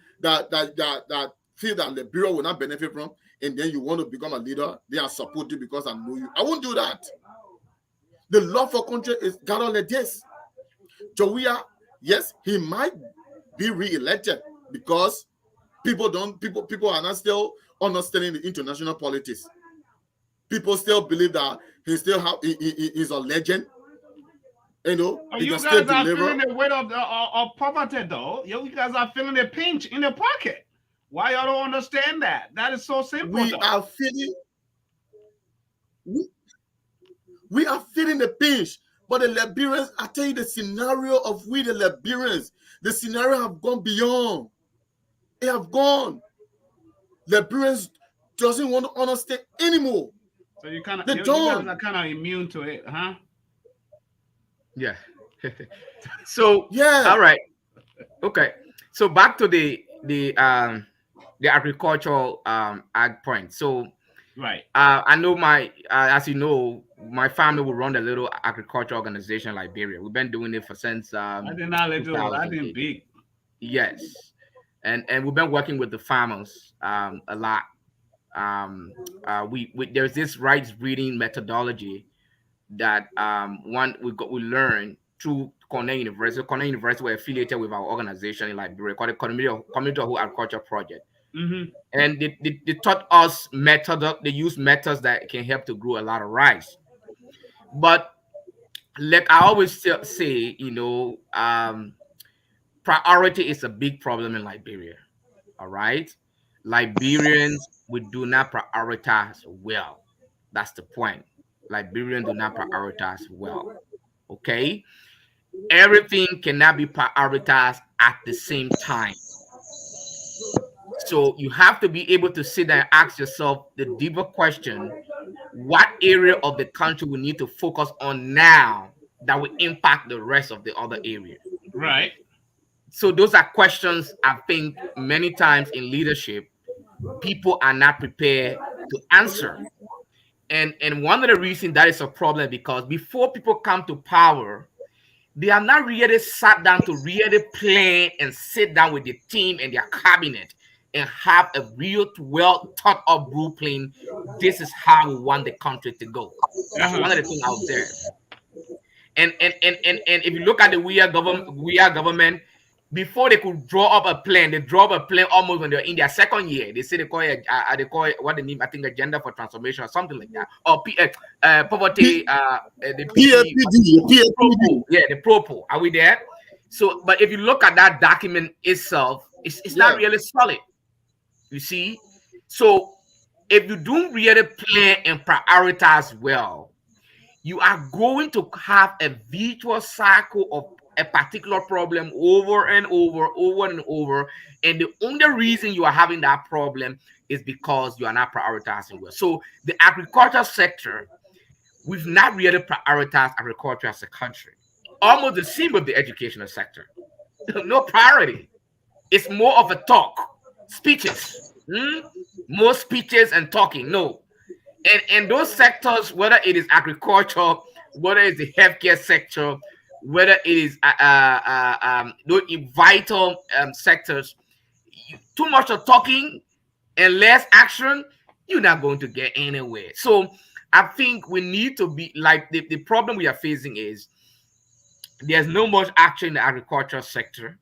feel that Liberia will not benefit from, and then you want to become a leader. They are supporting because I know you. I won't do that. The love for country is gathered like this. Weah, yes, he might be re-elected because people are not still understanding the international politics. People still believe that he's a legend. You guys are feeling the weight of poverty, though. You guys are feeling the pinch in the pocket. Why y'all don't understand that? That is so simple. We are feeling the pinch. But the Liberians, I tell you, the scenario of we, the Liberians, the scenario have gone beyond. They have gone. Liberians doesn't want to understand anymore. So you guys are kind of immune to it, huh? Yeah. So, Yeah. all right, okay. So back to the agricultural ag point. So Right. I know as you know, my family will run a little agriculture organization in Liberia. We've been doing it for since I did not little. I didn't 2008. big. Yes, and we've been working with the farmers a lot. We there's this rights breeding methodology that one we learned through Cornell University. Cornell University were affiliated with our organization in Liberia called the Community of Agriculture Project, Mm-hmm. and they taught us they use methods that can help to grow a lot of rice. But like I always say, priority is a big problem in Liberia. All right, Liberians, we do not prioritize well. That's the point. Liberians do not prioritize well. Okay, everything cannot be prioritized at the same time. So you have to be able to sit there and ask yourself the deeper question: what area of the country we need to focus on now that will impact the rest of the other areas? Right. So those are questions I think many times in leadership people are not prepared to answer. And one of the reasons that is a problem because before people come to power, they are not really sat down to really plan and sit down with the team and their cabinet and have a real well thought of blueprint. This is how we want the country to go. That's one Uh-huh. of the things I observed. And if you look at the we are government, before they could draw up a plan, they draw up a plan almost when they're in their second year. They say they call it what they name, I think, agenda for transformation or something like that, or poverty, the P PAPD. propo, yeah, the propo. Are we there? So, but if you look at that document itself, it's not Yeah. really solid. You see, so if you don't really plan and prioritize well, you are going to have a virtuous cycle of a particular problem over and over and over. And the only reason you are having that problem is because you are not prioritizing well. So the agriculture sector, we've not really prioritized agriculture as a country. Almost the same with the educational sector. No priority. It's more of a talk, speeches. More speeches and talking. No, and those sectors, whether it is agriculture, whether it's the healthcare sector, whether it is those vital sectors, too much of talking and less action, you're not going to get anywhere. So I think we need to be like the problem we are facing is there's no much action in the agriculture sector.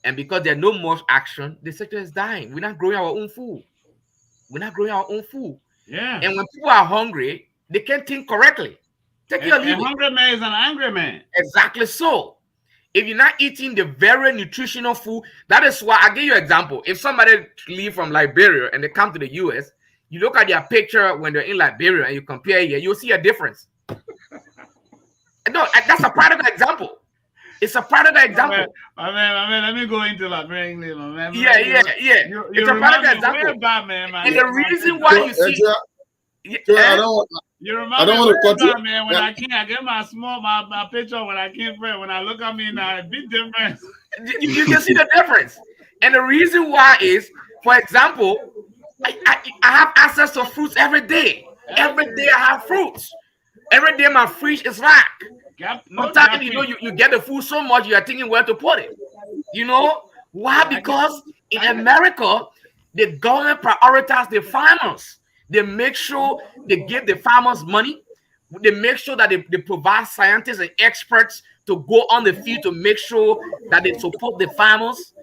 And because there's no much action, the sector is dying. We're not growing our own food. We're not growing our own food. Yeah. And when people are hungry, they can't think correctly. Take it or A leave it. hungry man is an angry man. Exactly so. If you're not eating the very nutritional food, that is why I give you an example. If somebody leave from Liberia and they come to the US, you look at their picture when they're in Liberia and you compare here, you'll see a difference. No, that's a practical example. It's a practical example. Let me go into Liberia English, my man. Yeah. You It's a remind practical me example. way back, man. And the reason why you see, I don't. You I remind don't me want to way cut you. back, man. When Yeah. I came, I get my picture when I came first. When I look at me now, a bit different. you can see the difference. And the reason why is, for example, I have access to fruits every day. Every day I have fruits. Every day my fridge is racked. Sometimes you get the food so much you are thinking where to put it. You know why? Because in America, the government prioritizes the farmers. They make sure they give the farmers money. They make sure that they provide scientists and experts to go on the field to make sure that they support the farmers.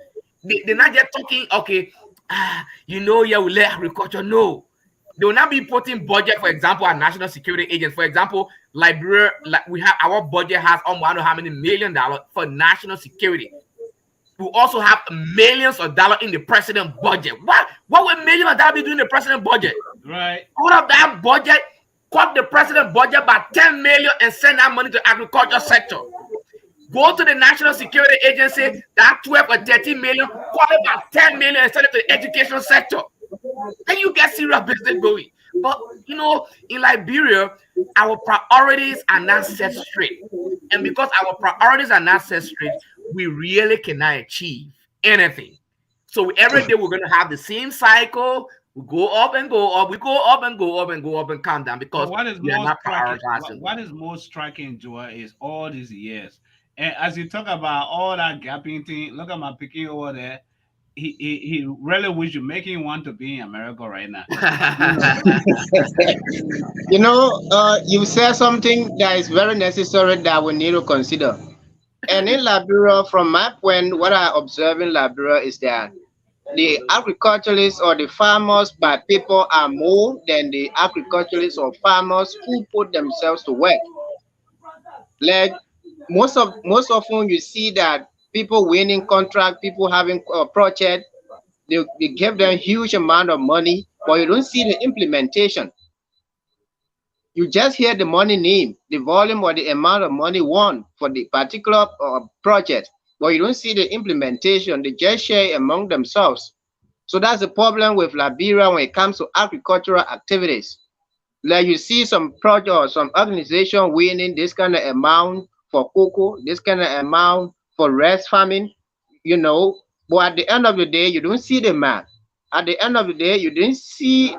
They're not just talking, okay, yeah, we let agriculture. No, they will not be putting budget, for example, our national security agents. For example, Liberia, like we have our budget has almost I don't know how many $1 million for national security. We also have millions of dollars in the president budget. What would millions of dollars be doing in the president budget? Right. Out of that budget, cut the president budget by 10 million and send that money to agriculture sector. Go to the National Security Agency, that 12 or 13 million, cut it by 10 million and send it to the education sector. Then you get serious business going. But in Liberia, our priorities are not set straight. And because our priorities are not set straight, we really cannot achieve anything. So every day we're going to have the same cycle. We go up and go up. We go up and go up and go up and come down But because we are not prioritizing. what is most striking, Joel, is all these years. And as you talk about all that gapping thing, look at my picking over there. He really wish you making want to be in America right now. You said something that is very necessary that we need to consider. And in Liberia, from my point, what I observe in Liberia is that the agriculturalists or the farmers by people are more than the agriculturalists or farmers who put themselves to work. Like most often you see that people winning contract, people having a project, they give them huge amount of money, but you don't see the implementation. You just hear the money name, the volume or the amount of money won for the particular project, but you don't see the implementation. They just share among themselves. So that's the problem with Liberia when it comes to agricultural activities. Like you see some project or some organization winning this kind of amount for cocoa, this kind of amount for rice farming, but at the end of the day, you don't see the map. At the end of the day, you didn't see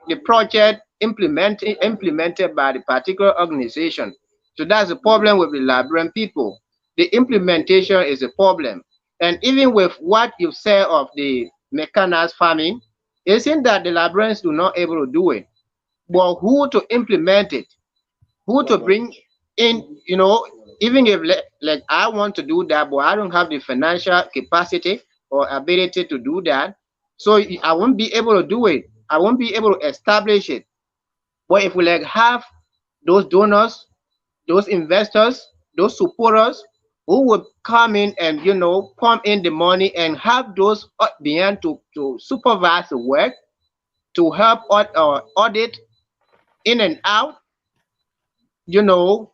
the project implemented by the particular organization. So that's the problem with the Liberian people. The implementation is a problem. And even with what you say of the mechanized farming, isn't that the Liberians do not able to do it? But who to implement it? Who to bring in? Even if like I want to do that, but I don't have the financial capacity or ability to do that, so I won't be able to do it. I won't be able to establish it. But if we like have those donors, those investors, those supporters who would come in and pump in the money and have those behind to supervise the work, to help audit in and out, you know,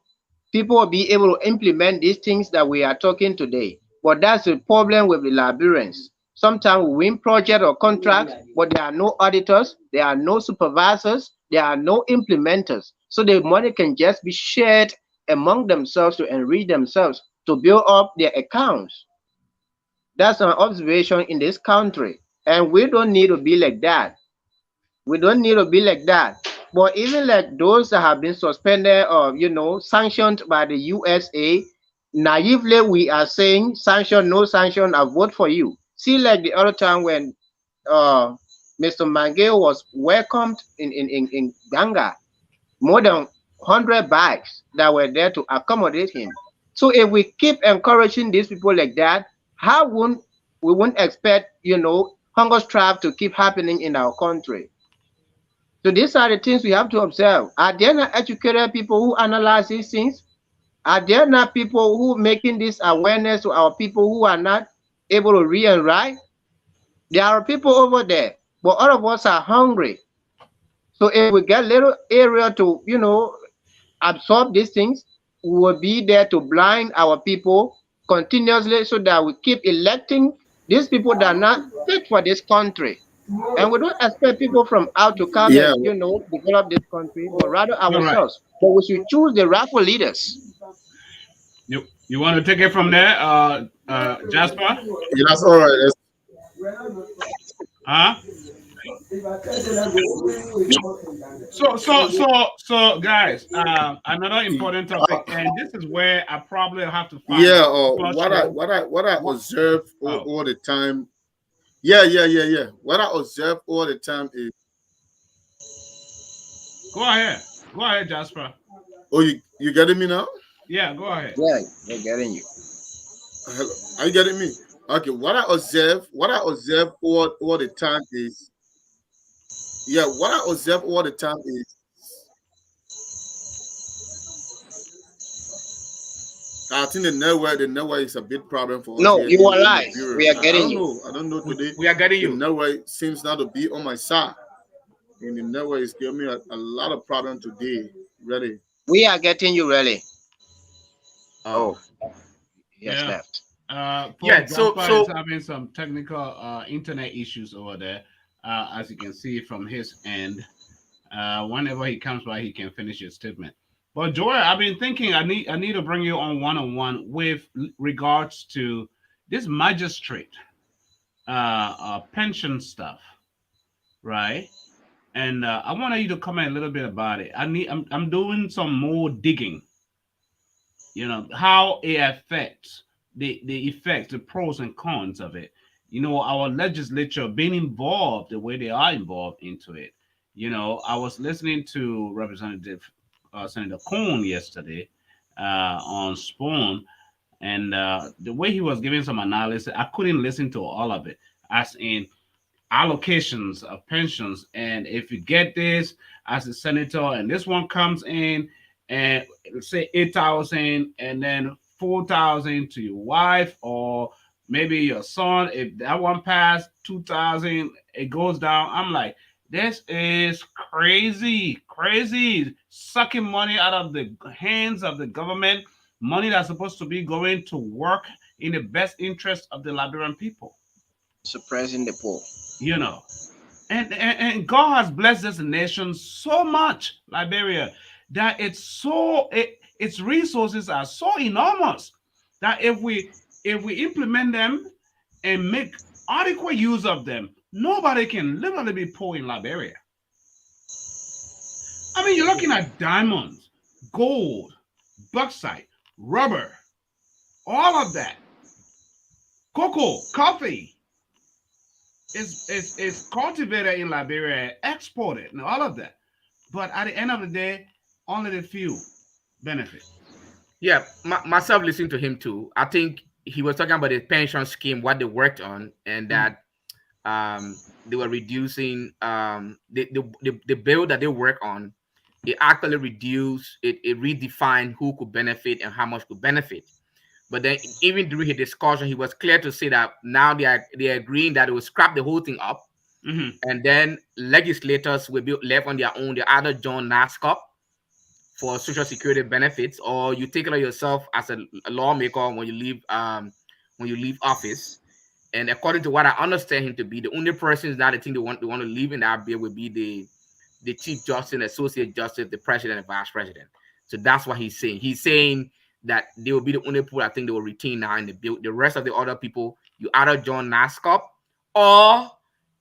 people will be able to implement these things that we are talking today. But that's the problem with the Liberians. Sometimes we win project or contracts, but there are no auditors, there are no supervisors, there are no implementers. So the money can just be shared among themselves to enrich themselves, to build up their accounts. That's an observation in this country. And we don't need to be like that. We don't need to be like that. But even like those that have been suspended or sanctioned by the USA, naively we are saying sanction, no sanction, I vote for you. See, like the other time when uh, Mr. Mangeo was welcomed in Ganga, more than 100 bikes that were there to accommodate him. So if we keep encouraging these people like that, how won't expect hunger strike to keep happening in our country? So these are the things we have to observe. Are there not educated people who analyze these things? Are there not people who making this awareness to our people who are not able to read and write? There are people over there, but all of us are hungry. So if we get little area to, absorb these things, we will be there to blind our people continuously so that we keep electing these people that are not fit for this country. And we don't expect people from out to come Yeah, and, develop this country, but rather All right. ourselves. But we should choose the rightful leaders. You want to take it from there, Jasper? yeah, that's all right. Huh? So, guys. Another important topic, and this is where I probably have to find. Yeah, Plus what I observe Oh, all the time. Yeah. What I observe all the time is, go ahead, Jasper. oh, you getting me now? Yeah, go ahead. Yeah, they're getting you. Hello, are you getting me? Okay, what I observe all the time is, yeah, what I observe all the time is, I think the network is a big problem for us No, here you are in right. Nigeria. We are I getting don't you. know. I don't know today. We are getting The you. network seems not to be on my side. And the network is giving me a lot of problem today. Really. We are getting you, really. Oh, Oh, he has Yeah. left. Poor yeah. So Jasper is so having some technical internet issues over there, as you can see from his end. Whenever he comes by, he can finish his statement. But Joy, I've been thinking I need to bring you on one with regards to this magistrate pension stuff, right? And I want you to comment a little bit about it. I'm doing some more digging, how it affects the effects, the pros and cons of it. Our legislature being involved the way they are involved into it. I was listening to Representative Senator Cohn yesterday on Spoon, and the way he was giving some analysis, I couldn't listen to all of it. As in, allocations of pensions. And if you get this as a senator, and this one comes in, and say 8,000, and then 4,000 to your wife, or maybe your son, if that one passed 2,000, it goes down. I'm like, this is crazy, crazy, sucking money out of the hands of the government, money that's supposed to be going to work in the best interest of the Liberian people. Suppressing the poor. You know, and God has blessed this nation so much, Liberia, that its resources are so enormous that if we implement them and make adequate use of them, nobody can literally be poor in Liberia. I mean, you're looking at diamonds, gold, bauxite, rubber, all of that, cocoa, coffee. Is cultivated in Liberia, exported, and all of that. But at the end of the day, only the few benefit. Yeah, myself listening to him too. I think he was talking about the pension scheme, what they worked on, and Mm. that they were reducing the bill that they work on. It actually reduced it redefined who could benefit and how much could benefit. But then even during his discussion, he was clear to say that now they're agreeing that they will scrap the whole thing up, Hmm. and then legislators will be left on their own. They either join NASCOP for social security benefits, or you take it on yourself as a lawmaker when you leave office. And according to what I understand him to be, the only persons that I think they want to leave in that bill would be the chief justice, associate justice, the president, and vice president. So that's what he's saying. He's saying that they will be the only people I think they will retain now in the bill. The rest of the other people, you either join NASCOP or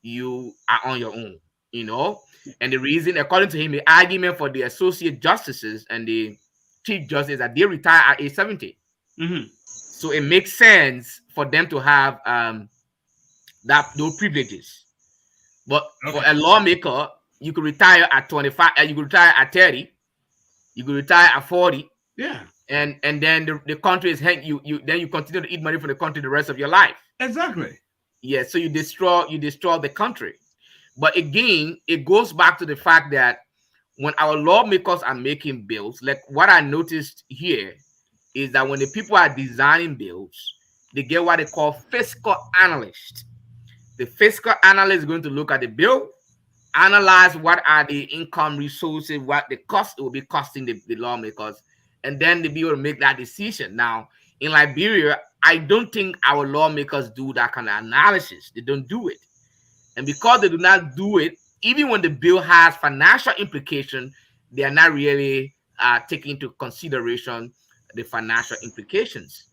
you are on your own. You know, and the reason, according to him, the argument for the associate justices and the chief justice is that they retire at age 70. Hmm. So it makes sense for them to have that those privileges. But for Okay. a lawmaker, you could retire at 25, you could retire at 30, you could retire at 40, Yeah. and then the country is you then you continue to eat money for the country the rest of your life. Exactly. Yeah, so you destroy the country. But again, it goes back to the fact that when our lawmakers are making bills, like what I noticed here is that when the people are designing bills, they get what they call fiscal analyst. The fiscal analyst is going to look at the bill, analyze what are the income resources, what the cost it will be costing the lawmakers, and then they be able to make that decision. Now, in Liberia, I don't think our lawmakers do that kind of analysis. They don't do it. And because they do not do it, even when the bill has financial implication, they are not really taking into consideration the financial implications.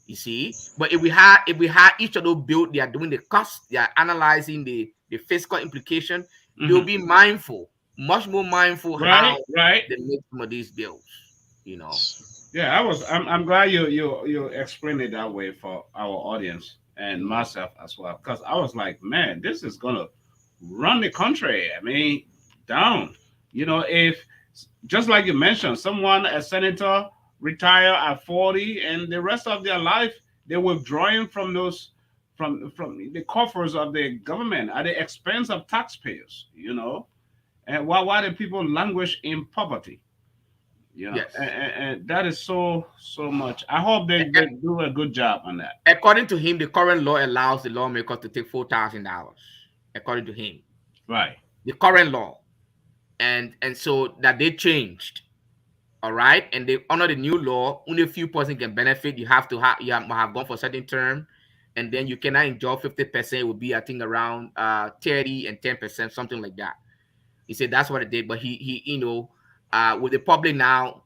You see, but if we had each of those bills, they are doing the cost, they are analyzing the fiscal implication. They'll Hmm. be mindful, much more mindful Right. how Right. they make some of these bills. You know. Yeah. I'm glad you explained it that way for our audience and Mhm. myself as well, because I was like, man, this is gonna run the country. I mean, down. If just like you mentioned, someone, a senator, retire at 40, and the rest of their life they're withdrawing from those from the coffers of the government at the expense of taxpayers. And why do people languish in poverty? Yes. And that is so much. I hope they do a good job on that. According to him, the current law allows the lawmaker to take $4,000. According to him, Right. the current law, and so that they changed. All right, and they under the new law, only a few person can benefit. You have gone for a certain term, and then you cannot enjoy 50%. It would be I think around 30 and 10%, something like that. He said that's what it did. But he with the public now,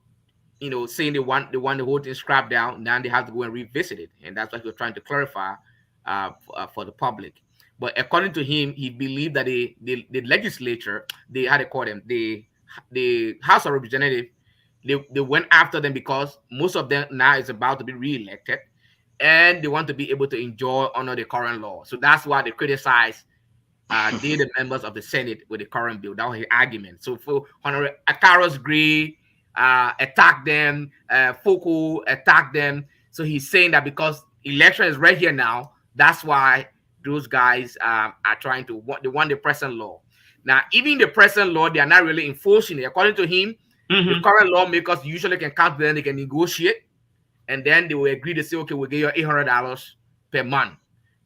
saying they want the whole thing scrapped down. Now they have to go and revisit it, and that's what he was trying to clarify for the public. But according to him, he believed that the legislature, they had to call them the House of Representatives, they went after them because most of them now is about to be re-elected, and they want to be able to enjoy under the current law. So that's why they criticize they the members of the Senate with the current bill. That was his argument. So for Honorable Akaros Gray attack them, Foucault attack them. So he's saying that because election is right here now, that's why those guys are trying to they want the present law. Now, even the present law, they are not really enforcing it. According to him, the current lawmakers usually can come to them, they can negotiate, and then they will agree to say, okay, we'll give you $800 per month.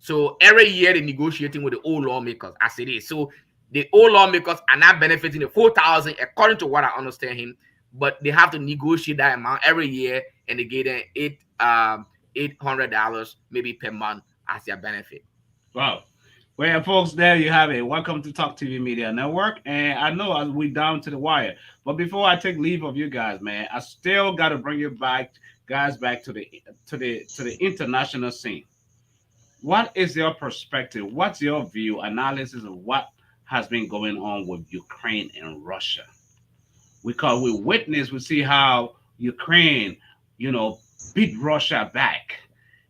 So every year they're negotiating with the old lawmakers as it is. So the old lawmakers are not benefiting the 4,000 according to what I understand him, but they have to negotiate that amount every year, and they get them $800 maybe per month as their benefit. Wow. Well, yeah, folks, there you have it. Welcome to Talk TV Media Network. And I know we down to the wire. But before I take leave of you guys, man, I still gotta bring you back, guys, back to the international scene. What is your perspective? What's your view, analysis of what has been going on with Ukraine and Russia? Because we see how Ukraine, beat Russia back.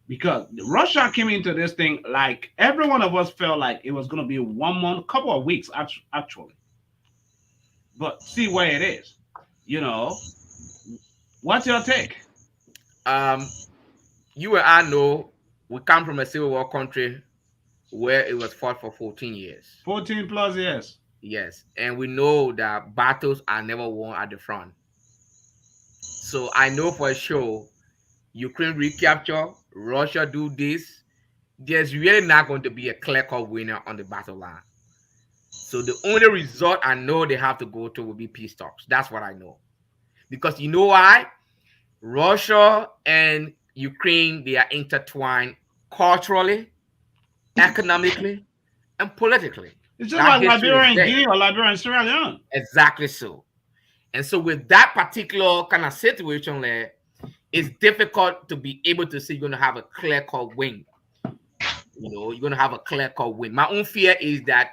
Because Russia came into this thing like every one of us felt like it was going to be 1 month, couple of weeks actually. But see where it is. What's your take? You and I know we come from a civil war country where it was fought for 14 years. 14 plus years. Yes, and we know that battles are never won at the front. So I know for sure Ukraine recapture, Russia do this. There's really not going to be a clear-cut winner on the battle line. So the only result I know they have to go to will be peace talks. That's what I know. Because you know why? Russia and Ukraine, they are intertwined culturally, economically, and politically. It's just like Liberia and Guinea or Liberia and Sierra Leone. Exactly so. And so with that particular kind of situation there, it's difficult to be able to say you're going to have a clear-cut win. You're going to have a clear-cut win. My own fear is that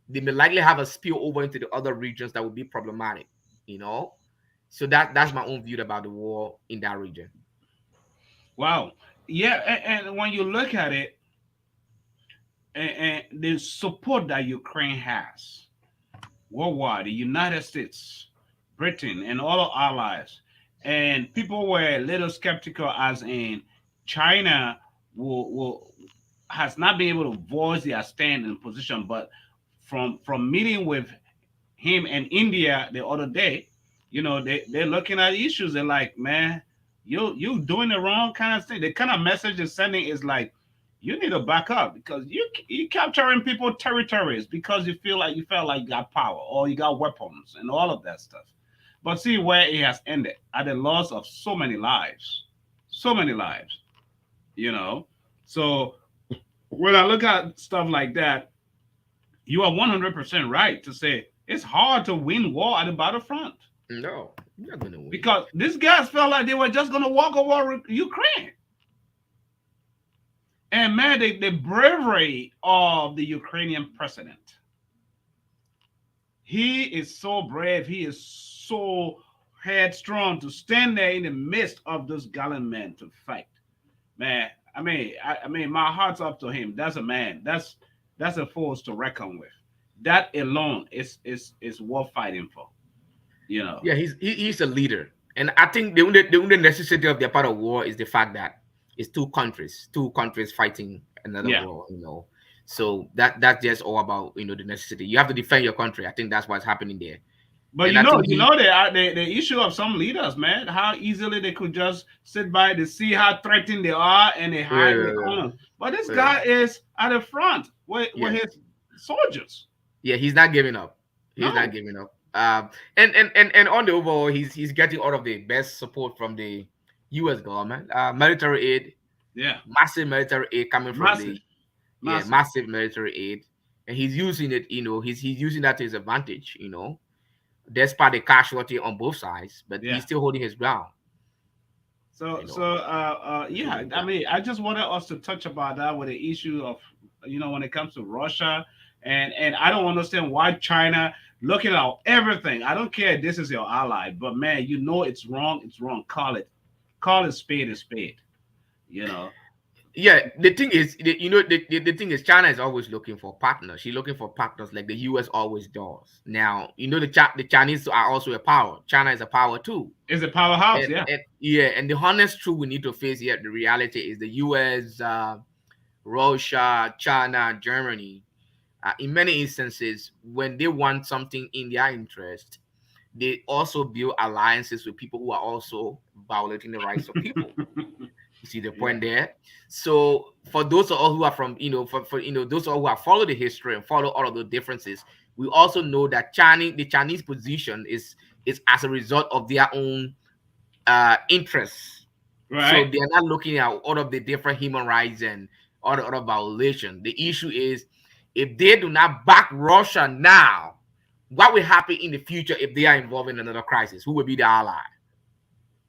they may likely have a spill over into the other regions that would be problematic. So that's my own view about the war in that region. Wow. Yeah, and when you look at it, and the support that Ukraine has worldwide, the United States, Britain, and all our allies, and people were a little skeptical, as in China has not been able to voice their stand and position, but from meeting with him and India the other day, they're looking at issues. They're like, man, you doing the wrong kind of thing. The kind of message they're sending is like, you need to back up because you capturing people territories because you felt like you got power or you got weapons and all of that stuff. But see where it has ended at the loss of so many lives. So many lives. So when I look at stuff like that, you are 100% right to say it's hard to win war at the battlefront. No, you're not gonna win. Because these guys felt like they were just gonna walk over Ukraine. And man, the bravery of the Ukrainian president. He is so brave. He is so headstrong to stand there in the midst of those gallant men to fight. Man, I mean, my heart's up to him. That's a man. That's a force to reckon with. That alone is worth fighting for. Yeah, he's a leader, and I think the only necessity of their part of war is the fact that it's two countries fighting another war. So that's just all about the necessity. You have to defend your country. I think that's what's happening there. But the issue of some leaders, man, how easily they could just sit by to see how threatened they are and they hide in the corners. But this guy is at the front with his soldiers. Yeah, he's not giving up. He's not giving up. And on the overall, he's getting all of the best support from the U.S. government. Military aid, massive military aid coming from massive military aid, and he's using it. He's using that to his advantage. despite the casualty on both sides, but he's Yeah. still holding his ground. So, You so know, yeah, I mean, I just wanted us to touch about that with the issue of, when it comes to Russia, and I don't understand why China looking at everything. I don't care if this is your ally, but man, it's wrong. It's wrong. Call it spade a spade. You know. yeah. The thing is, the thing is, China is always looking for partners. She's looking for partners like the U.S. always does. Now, the Chinese are also a power. China is a power too. It's a powerhouse. And, Yeah. and yeah, and the honest truth we need to face here, the reality is the U.S., Russia, China, Germany. In many instances, when they want something in their interest, they also build alliances with people who are also violating the rights of people. You see the Yeah. point there? So for those of us who are from, for those of us who have followed the history and follow all of the differences, we also know that the Chinese position is as a result of their own interests. So Right. they are not looking at all of the different human rights and all the other violations. The issue is if they do not back Russia now, what will happen in the future if they are involved in another crisis? Who will be the ally?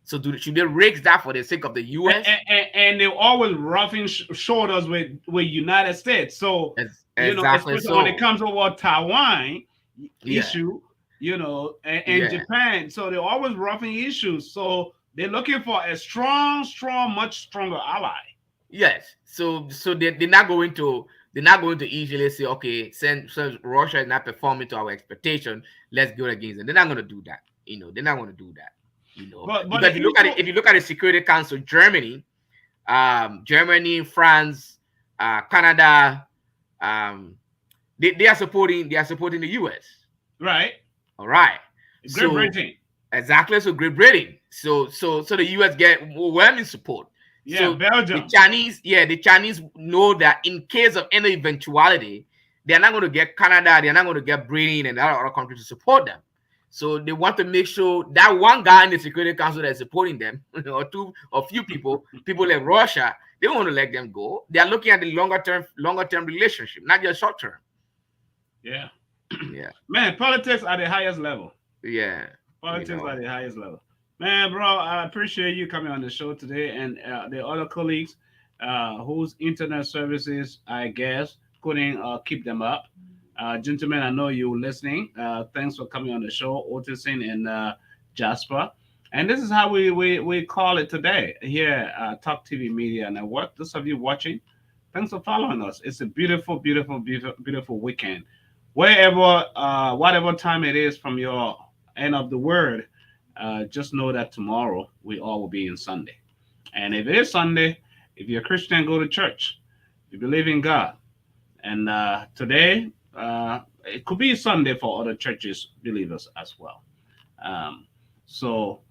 So should they risk that for the sake of the U.S.? And they're always roughing shoulders with United States. So Exactly especially when it so. comes over Taiwan Yeah, issue, and yeah. Japan. So they're always roughing issues. So they're looking for a strong, much stronger ally. Yes. So they're not going to easily say, okay, since Russia is not performing to our expectation, let's go against them. They're not going to do that. They're not going to do that. But Because the issue, if you look at the Security Council, Germany, France, Canada, um, they are supporting the U.S. right? All right. Great So Britain, exactly. So Great Britain. So the U.S. get overwhelming support. yeah, So Belgium, the Chinese know that in case of any eventuality, they're not going to get Canada, they're not going to get Britain and other countries to support them. So they want to make sure that one guy in the Security Council that is supporting them, or few people like Russia, they don't want to let them go. They are looking at the longer term relationship, not just short term. yeah. Yeah, Man, politics at the highest level. yeah, you Politics know. at the highest level. Man, bro, I appreciate you coming on the show today, and the other colleagues whose internet services, I guess, couldn't keep them up. Gentlemen, I know you're listening. Thanks for coming on the show, Otisin and Jasper. And this is how we call it today here at Talk TV Media Network. Those of you watching, thanks for following us. It's a beautiful weekend. Wherever, whatever time it is from your end of the word, just know that tomorrow we all will be in Sunday. And if it is Sunday, if you're a Christian, go to church. If you believe in God. And today, it could be Sunday for other churches, believers as well. Um, so,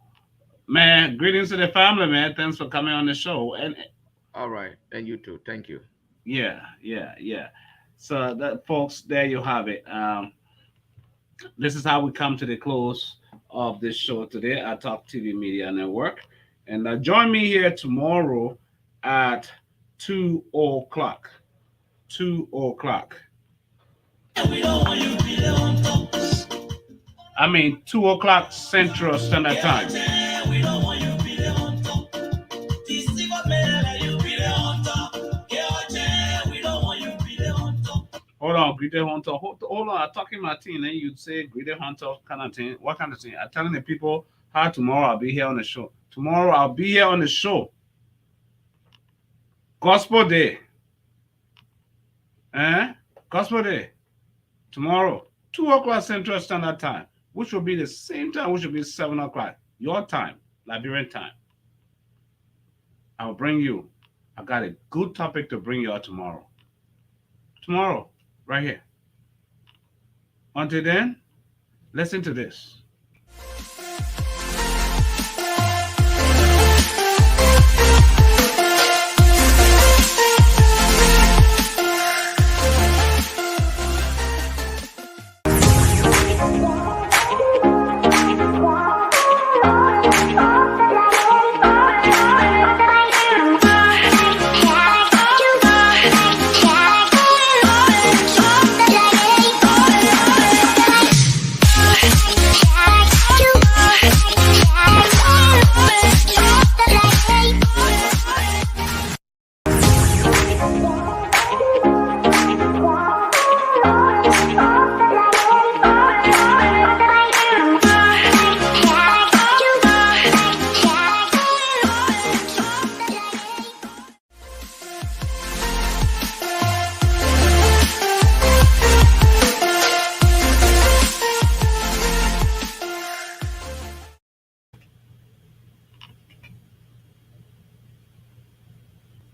man, greetings to the family, man. Thanks for coming on the show. And All right, and you too. Thank you. yeah. So, that, folks, there you have it. This is how we come to the close of this show today at Talk TV Media Network. And join me here tomorrow at 2 o'clock. 2 o'clock. I mean, 2 o'clock Central Standard Time. Hold on, Greeted Hunter. Hold on, I'm talking my team. Then you say Greeted Hunter kind of thing. What kind of thing? I'm telling the people how tomorrow I'll be here on the show. Tomorrow I'll be here on the show. Gospel Day. Eh? Gospel Day. Tomorrow, 2 o'clock Central Standard Time, which will be the same time, which will be 7 o'clock. Your time, Liberian time. I'll bring you. I got a good topic to bring you out tomorrow. Tomorrow, right here. Until then, listen to this.